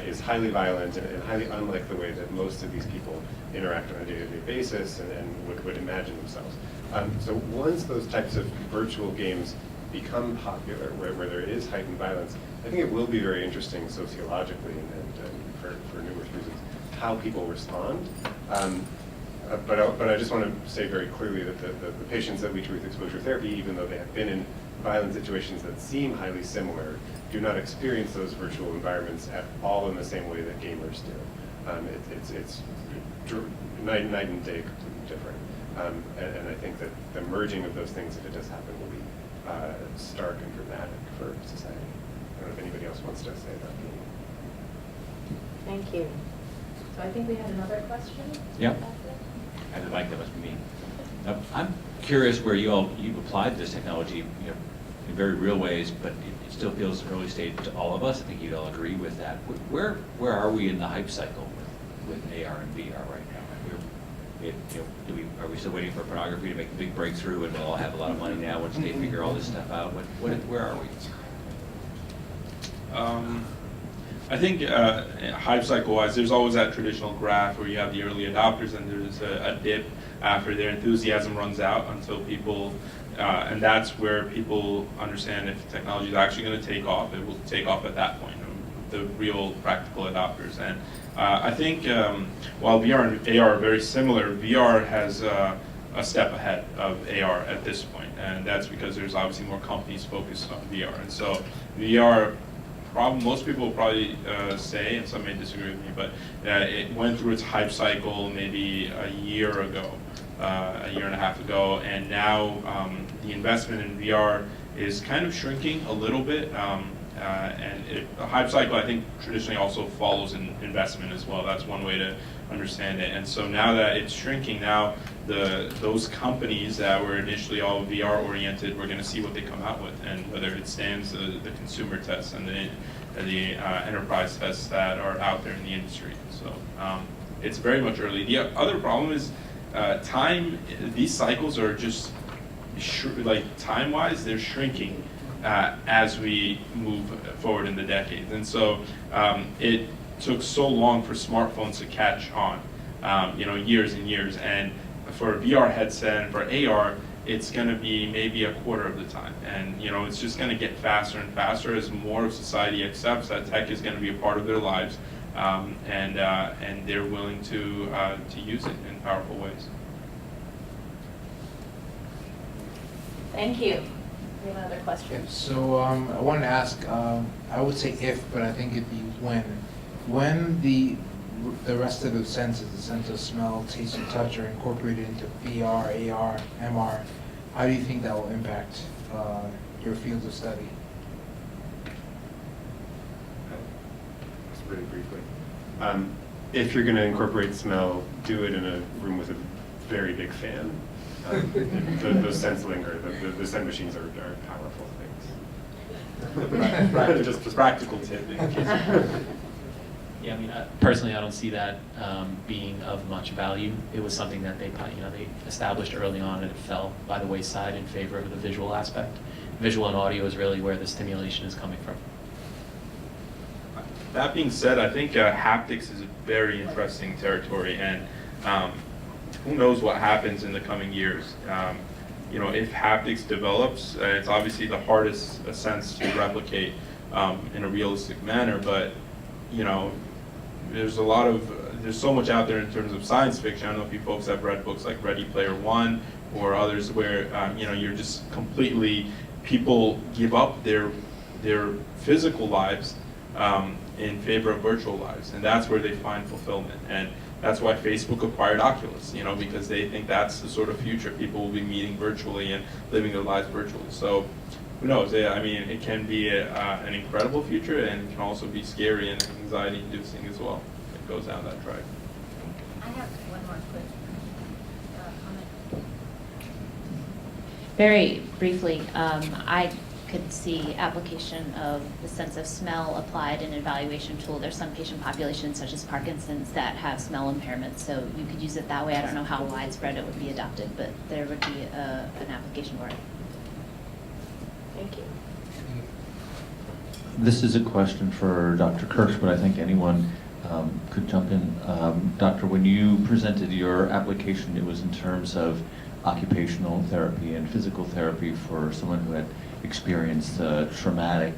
is highly violent and highly unlike the way that most of these people interact on a day-to-day basis and would imagine themselves. So once those types of virtual games become popular, where there is heightened violence, I think it will be very interesting sociologically and for numerous reasons how people respond. But I just want to say very clearly that the patients that we treat with exposure therapy, even though they have been in violent situations that seem highly similar do not experience those virtual environments at all in the same way that gamers do. It's night and day completely different. And I think that the merging of those things, if it does happen, will be stark and dramatic for society. I don't know if anybody else wants to say that. Thank you. So I think we had another question. Yep. I didn't like that must be me. I'm curious where you've applied this technology, in very real ways, but it still feels early stage to all of us. I think you'd all agree with that. Where are we in the hype cycle with AR and VR right now? Are we still waiting for pornography to make a big breakthrough, and we'll all have a lot of money now once they figure all this stuff out? Where are we? I think hype cycle-wise, there's always that traditional graph where you have the early adopters and there's a dip after their enthusiasm runs out until people, and that's where people understand if technology is actually going to take off. It will take off at that point, the real practical adopters. And I think while VR and AR are very similar, VR has a step ahead of AR at this point, and that's because there's obviously more companies focused on VR. And so VR, most people will probably say, and some may disagree with me, but it went through its hype cycle maybe a year ago, a year and a half ago, and now the investment in VR is kind of shrinking a little bit. And the hype cycle, I think, traditionally also follows an investment as well. That's one way to understand it. And so now that it's shrinking, now those companies that were initially all VR oriented, we're going to see what they come out with, and whether it stands the consumer tests and the enterprise tests that are out there in the industry. So it's very much early. The other problem is time. These cycles are just time-wise, they're shrinking as we move forward in the decades. And so it took so long for smartphones to catch on, years and years. And for a VR headset and for AR, it's going to be maybe a quarter of the time. And it's just going to get faster and faster as more of society accepts that tech is going to be a part of their lives, and they're willing to use it in powerful ways. Thank you. We have another question. So I wanted to ask, I would say if, but I think it'd be when. When the rest of the senses, the sense of smell, taste, and touch are incorporated into VR, AR, MR, how do you think that will impact your fields of study? Just really briefly. If you're going to incorporate smell, do it in a room with a very big fan. Those scents linger. The scent machines are powerful things. Just practical tip. Yeah, I mean, personally, I don't see that being of much value. It was something that they established early on, and it fell by the wayside in favor of the visual aspect. Visual and audio is really where the stimulation is coming from. That being said, I think haptics is a very interesting territory, and who knows what happens in the coming years. If haptics develops, it's obviously the hardest sense to replicate in a realistic manner, but there's so much out there in terms of science fiction. I don't know if you folks have read books like Ready Player One or others where you're just completely, people give up their physical lives in favor of virtual lives, and that's where they find fulfillment. And that's why Facebook acquired Oculus, because they think that's the sort of future. People will be meeting virtually and living their lives virtually. So who knows? I mean, it can be an incredible future, and it can also be scary and anxiety-inducing as well. It goes down that track. I have one more quick comment. Very briefly, I could see application of the sense of smell applied in an evaluation tool. There's some patient populations, such as Parkinson's, that have smell impairment, so you could use it that way. I don't know how widespread it would be adopted, but there would be an application for it. Thank you. This is a question for Dr. Kirsch, but I think anyone could jump in. Doctor, when you presented your application, it was in terms of occupational therapy and physical therapy for someone who had experienced a traumatic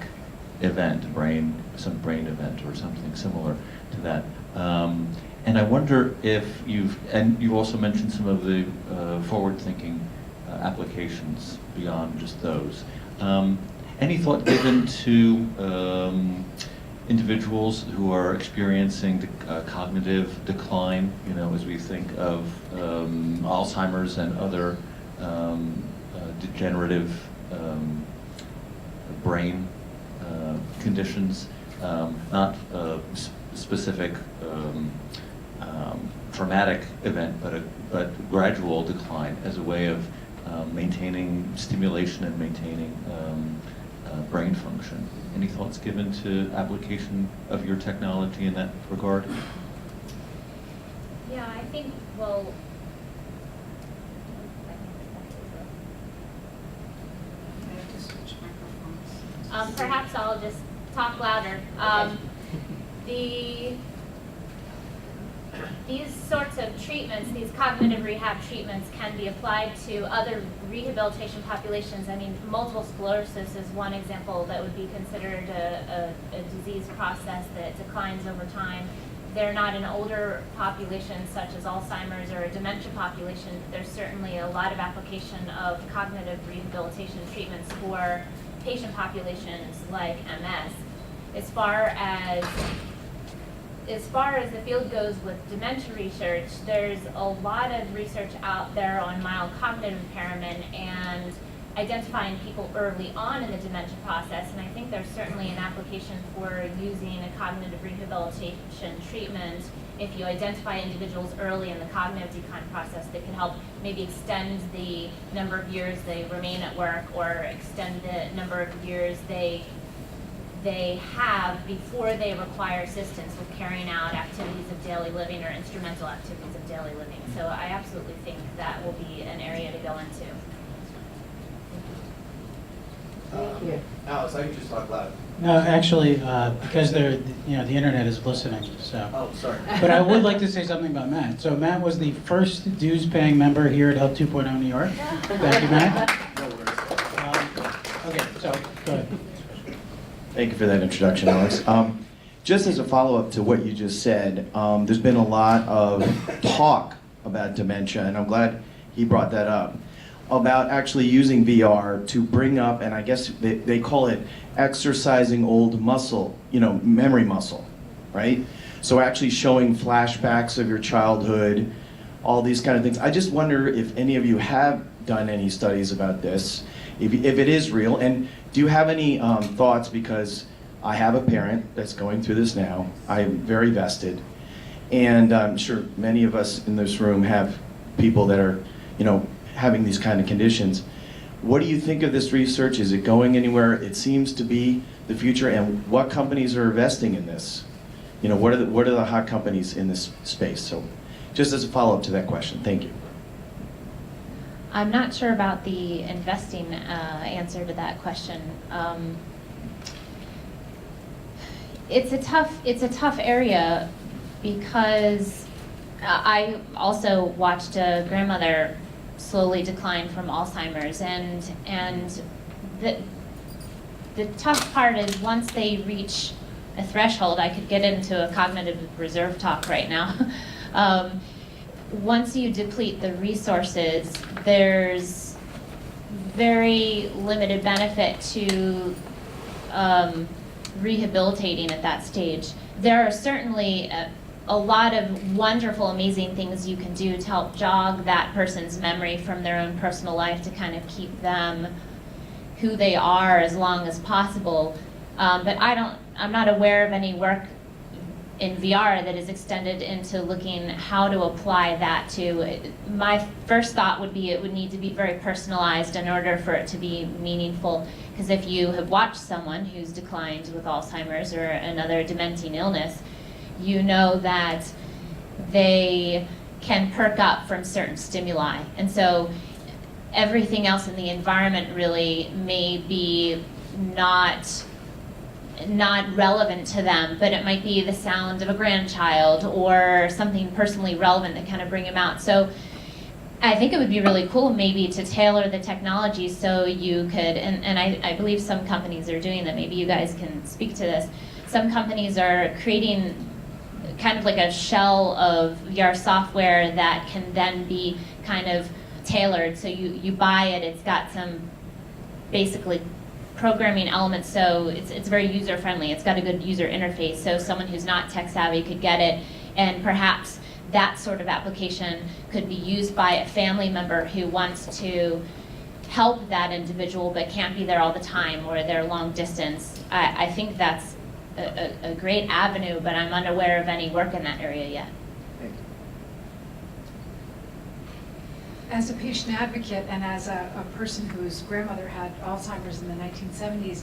event, some brain event or something similar to that. And I wonder if you also mentioned some of the forward-thinking applications beyond just those. Any thought given to individuals who are experiencing cognitive decline, as we think of Alzheimer's and other degenerative brain conditions, not specific traumatic event, but gradual decline as a way of maintaining stimulation and maintaining brain function. Any thoughts given to application of your technology in that regard? Yeah, I think, well, perhaps I'll just talk louder. These sorts of treatments, these cognitive rehab treatments, can be applied to other rehabilitation populations. I mean, multiple sclerosis is one example that would be considered a disease process that declines over time. They're not an older population such as Alzheimer's or a dementia population. There's certainly a lot of application of cognitive rehabilitation treatments for patient populations like MS. As far as the field goes with dementia research, there's a lot of research out there on mild cognitive impairment and identifying people early on in the dementia process, and I think there's certainly an application for using a cognitive rehabilitation treatment if you identify individuals early in the cognitive decline process that can help maybe extend the number of years they remain at work or extend the number of years they have before they require assistance with carrying out activities of daily living or instrumental activities of daily living. So I absolutely think that will be an area to go into. Thank you. Alex, I can just talk loud. No, actually, because the internet is listening, so. Oh, sorry. But I would like to say something about Matt. So Matt was the first dues-paying member here at Hub 2.0 New York. Thank you, Matt. Okay, so, go ahead. Thank you for that introduction, Alex. Just as a follow-up to what you just said, there's been a lot of talk about dementia, and I'm glad he brought that up, about actually using VR to bring up, and I guess they call it exercising old muscle, memory muscle, right? So actually showing flashbacks of your childhood, all these kind of things. I just wonder if any of you have done any studies about this, if it is real, and do you have any thoughts, because I have a parent that's going through this now. I am very vested, and I'm sure many of us in this room have people that are, having these kind of conditions. What do you think of this research? Is it going anywhere? It seems to be the future, and what companies are investing in this? What are the hot companies in this space? So just as a follow-up to that question, thank you. I'm not sure about the investing answer to that question. It's a tough area because I also watched a grandmother slowly decline from Alzheimer's, and the tough part is once they reach a threshold, I could get into a cognitive reserve talk right now. Once you deplete the resources, there's very limited benefit to rehabilitating at that stage. There are certainly a lot of wonderful, amazing things you can do to help jog that person's memory from their own personal life to kind of keep them who they are as long as possible. But I'm not aware of any work in VR that is extended into looking how to apply that to. My first thought would be it would need to be very personalized in order for it to be meaningful. Because if you have watched someone who's declined with Alzheimer's or another dementing illness, you know that they can perk up from certain stimuli. And so everything else in the environment really may be not relevant to them, but it might be the sound of a grandchild or something personally relevant that kind of bring them out. So I think it would be really cool maybe to tailor the technology so you could, and I believe some companies are doing that, maybe you guys can speak to this. Some companies are creating kind of like a shell of VR software that can then be kind of tailored. So you buy it, it's got some basically programming elements so it's very user friendly. It's got a good user interface, so someone who's not tech savvy could get it, and perhaps that sort of application could be used by a family member who wants to help that individual but can't be there all the time, or they're long distance. I think that's a great avenue, but I'm unaware of any work in that area yet. As a patient advocate and as a person whose grandmother had Alzheimer's in the 1970s,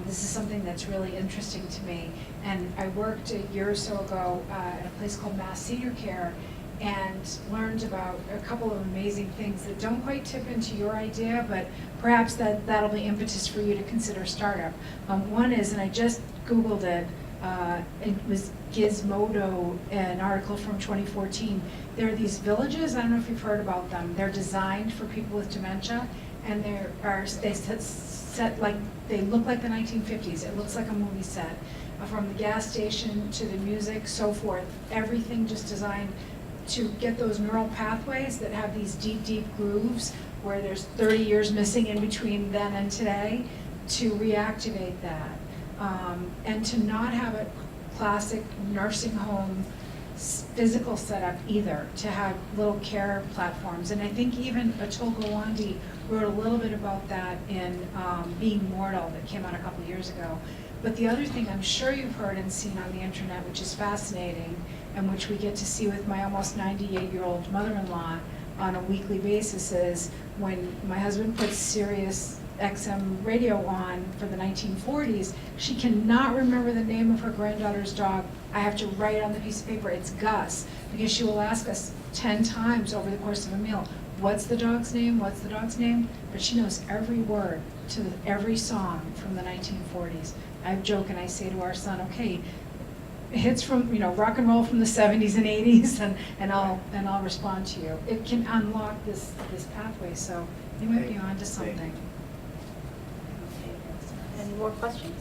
this is something that's really interesting to me. And I worked a year or so ago at a place called Mass Senior Care and learned about a couple of amazing things that don't quite tip into your idea, but perhaps that'll be impetus for you to consider startup. One is, and I just Googled it, it was Gizmodo, an article from 2014. There are these villages, I don't know if you've heard about them, they're designed for people with dementia, and they set like, they look like the 1950s, it looks like a movie set. From the gas station to the music, so forth, everything just designed to get those neural pathways that have these deep, deep grooves where there's 30 years missing in between then and today, to reactivate that. And to not have a classic nursing home physical setup either, to have little care platforms. And I think even Atul Gawande wrote a little bit about that in Being Mortal, that came out a couple years ago. But the other thing I'm sure you've heard and seen on the internet, which is fascinating, and which we get to see with my almost 98-year-old mother-in-law on a weekly basis, is when my husband puts Sirius XM radio on for the 1940s, she cannot remember the name of her granddaughter's dog. I have to write on the piece of paper, it's Gus, because she will ask us 10 times over the course of a meal, what's the dog's name, what's the dog's name? But she knows every word to every song from the 1940s. I joke and I say to our son, okay, hits from, rock and roll from the 70s and 80s, and I'll respond to you. It can unlock this pathway, so you might be onto something. Any more questions?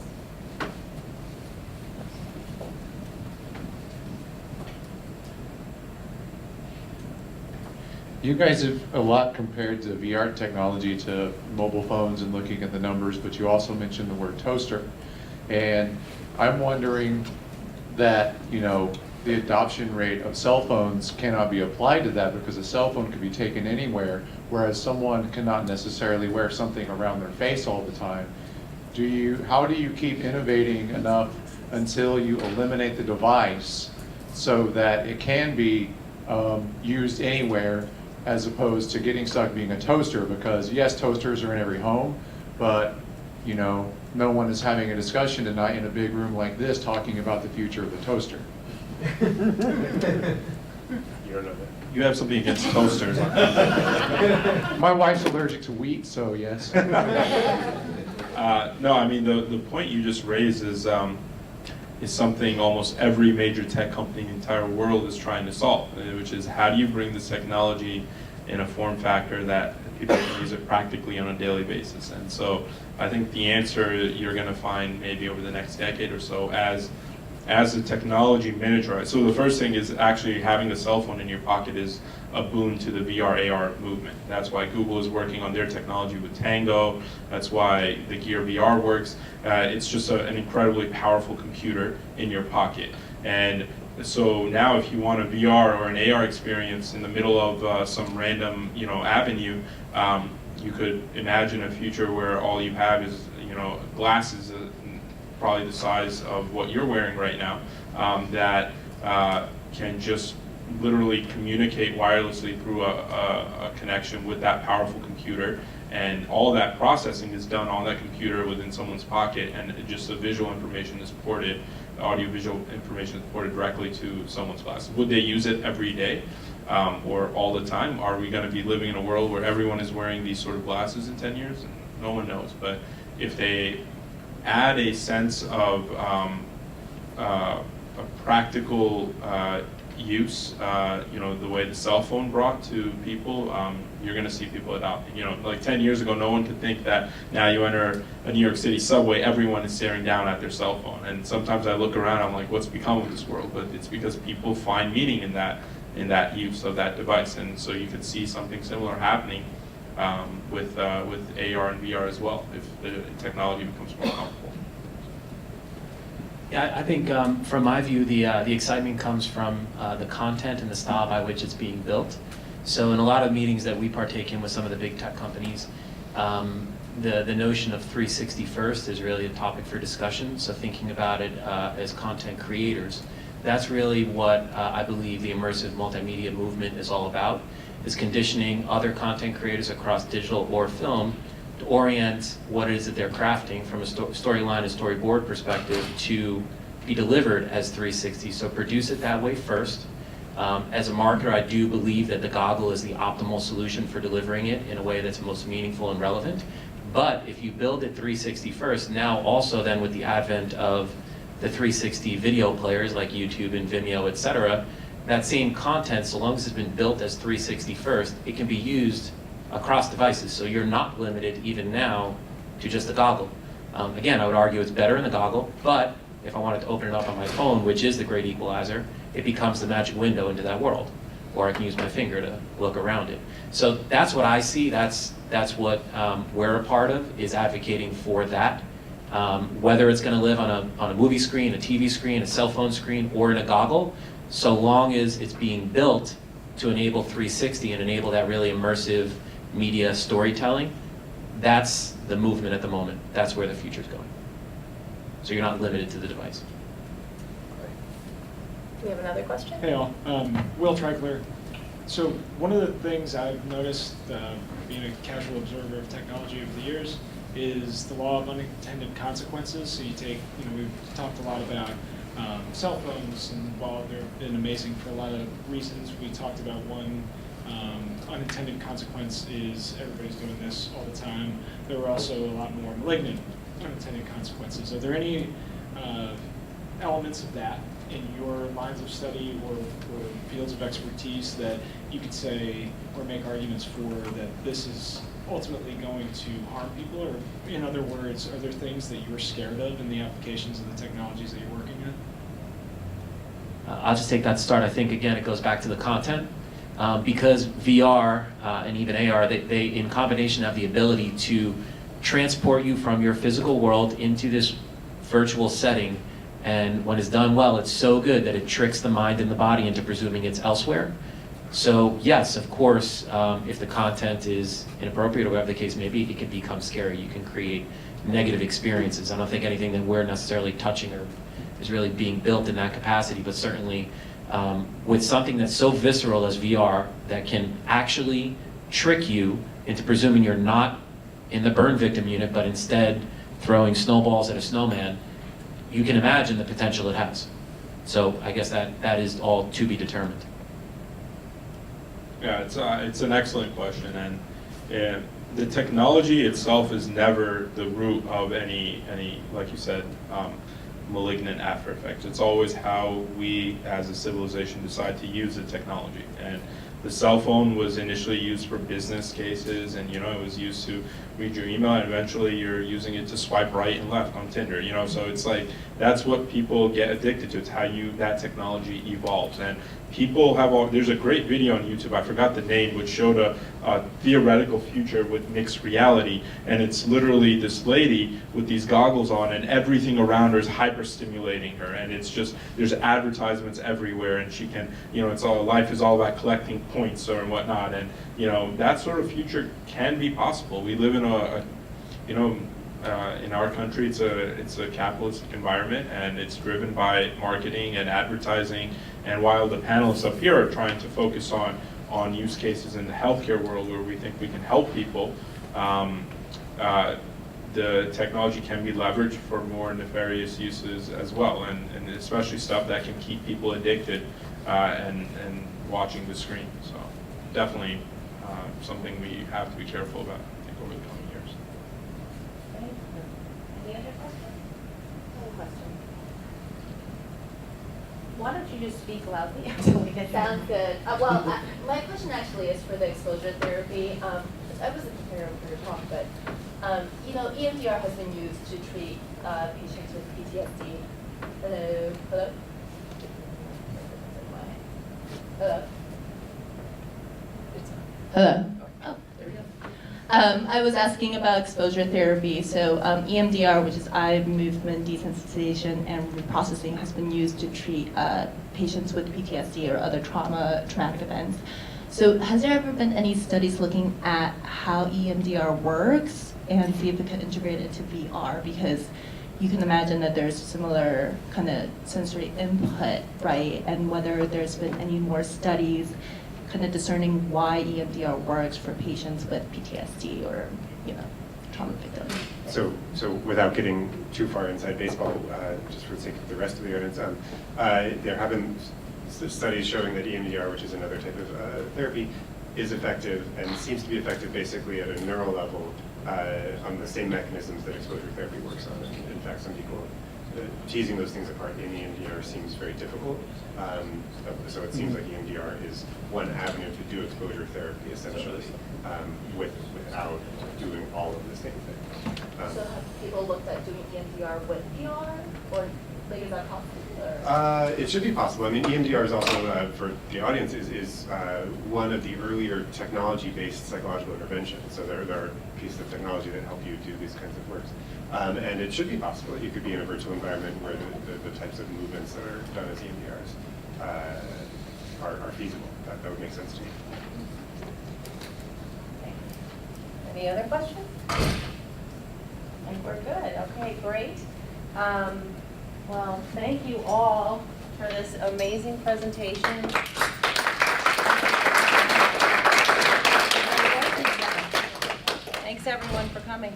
You guys have a lot compared to VR technology to mobile phones and looking at the numbers, but you also mentioned the word toaster. And I'm wondering that, the adoption rate of cell phones cannot be applied to that, because a cell phone can be taken anywhere, whereas someone cannot necessarily wear something around their face all the time. How do you keep innovating enough until you eliminate the device so that it can be used anywhere, as opposed to getting stuck being a toaster? Because yes, toasters are in every home, but no one is having a discussion tonight in a big room like this talking about the future of the toaster. You don't know that. You have something against toasters. My wife's allergic to wheat, so yes. No, I mean, the point you just raised is something almost every major tech company in the entire world is trying to solve, which is how do you bring this technology in a form factor that people can use it practically on a daily basis. And so I think the answer you're going to find maybe over the next decade or so as the technology miniaturizes. So the first thing is actually having the cell phone in your pocket is a boon to the VR AR movement. That's why Google is working on their technology with Tango. That's why the Gear VR works. It's just an incredibly powerful computer in your pocket. And so now if you want a VR or an AR experience in the middle of some random avenue, you could imagine a future where all you have is glasses probably the size of what you're wearing right now, that can just literally communicate wirelessly through a connection with that powerful computer, and all that processing is done on that computer within someone's pocket, and just the visual information is ported, audio-visual information is ported directly to someone's glasses. Would they use it every day or all the time? Are we going to be living in a world where everyone is wearing these sort of glasses in 10 years? No one knows, but if they add a sense of a practical use, the way the cell phone brought to people, you're going to see people adopting. Like 10 years ago, no one could think that now you enter a New York City subway, everyone is staring down at their cell phone. And sometimes I look around, I'm like, what's become of this world? But it's because people find meaning in that use of that device. And so you could see something similar happening with AR and VR as well, if the technology becomes more comfortable. Yeah, I think from my view, the excitement comes from the content and the style by which it's being built. So in a lot of meetings that we partake in with some of the big tech companies, the notion of 360 first is really a topic for discussion. So thinking about it as content creators, that's really what I believe the immersive multimedia movement is all about, is conditioning other content creators across digital or film to orient what it is that they're crafting from a storyline and storyboard perspective to be delivered as 360. So produce it that way first. As a marketer, I do believe that the goggle is the optimal solution for delivering it in a way that's most meaningful and relevant. But if you build it 360 first, now also then with the advent of the 360 video players like YouTube and Vimeo, etc., that same content, so long as it's been built as 360 first, it can be used across devices. So you're not limited even now to just the goggle. Again, I would argue it's better in the goggle, but if I wanted to open it up on my phone, which is the great equalizer, it becomes the magic window into that world. Or I can use my finger to look around it. So that's what I see, that's what we're a part of, is advocating for that. Whether it's gonna live on a movie screen, a TV screen, a cell phone screen, or in a goggle, so long as it's being built to enable 360 and enable that really immersive media storytelling, that's the movement at the moment. That's where the future's going. So you're not limited to the device. We have another question? Hey all, Will Treichler. So one of the things I've noticed, being a casual observer of technology over the years, is the law of unintended consequences. So you take, we've talked a lot about cell phones, and while they've been amazing for a lot of reasons, we talked about one unintended consequence is everybody's doing this all the time. There were also a lot more malignant unintended consequences. Are there any elements of that in your lines of study or fields of expertise that you could say or make arguments for that this is ultimately going to harm people? Or in other words, are there things that you're scared of in the applications of the technologies that you're working in? I'll just take that start. I think, again, it goes back to the content. Because VR and even AR, they in combination have the ability to transport you from your physical world into this virtual setting. And when it's done well, it's so good that it tricks the mind and the body into presuming it's elsewhere. So yes, of course, if the content is inappropriate or whatever the case may be, it can become scary. You can create negative experiences. I don't think anything that we're necessarily touching or is really being built in that capacity, but certainly with something that's so visceral as VR that can actually trick you into presuming you're not in the burn victim unit, but instead throwing snowballs at a snowman, you can imagine the potential it has. So I guess that is all to be determined. Yeah, it's an excellent question, and the technology itself is never the root of any like you said, malignant after effects. It's always how we as a civilization decide to use the technology. And the cell phone was initially used for business cases, and it was used to read your email, and eventually you're using it to swipe right and left on Tinder. So it's like that's what people get addicted to. It's how that technology evolves. And people there's a great video on YouTube, I forgot the name, which showed a theoretical future with mixed reality, and it's literally this lady with these goggles on, and everything around her is hyper stimulating her, and it's just there's advertisements everywhere, and she can it's all life is all about collecting points or whatnot, and that sort of future can be possible. We live in in our country, it's a capitalistic environment, and it's driven by marketing and advertising. And while the panelists up here are trying to focus on use cases in the healthcare world where we think we can help people, the technology can be leveraged for more nefarious uses as well, and especially stuff that can keep people addicted and watching the screen. So definitely something we have to be careful about, I think, over the coming years. Any other questions? No question. Why don't you just speak loudly until we get there? Sounds good. My question actually is for the exposure therapy. I wasn't prepared for your talk, but EMDR has been used to treat patients with PTSD. Hello? Hello? Hello? Hello? Oh, there we go. I was asking about exposure therapy. So EMDR, which is eye movement desensitization and reprocessing, has been used to treat patients with PTSD or other traumatic events. So has there ever been any studies looking at how EMDR works and see if it could integrate it to VR? Because you can imagine that there's similar kind of sensory input, right? And whether there's been any more studies kind of discerning why EMDR works for patients with PTSD or, trauma victims. So without getting too far inside baseball, just for the sake of the rest of the audience, there have been studies showing that EMDR, which is another type of therapy, is effective and seems to be effective basically at a neural level on the same mechanisms that exposure therapy works on. In fact, some people teasing those things apart in EMDR seems very difficult. So it seems like EMDR is one avenue to do exposure therapy essentially without doing all of the same thing. So have people looked at doing EMDR with VR, or is that possible? It should be possible. I mean, EMDR is also, for the audience, is one of the earlier technology-based psychological interventions. So there are pieces of technology that help you do these kinds of works. And it should be possible that you could be in a virtual environment where the types of movements that are done as EMDRs are feasible. That would make sense to me. Any other questions? I think we're good. Okay, great. Well, thank you all for this amazing presentation. Thanks everyone for coming.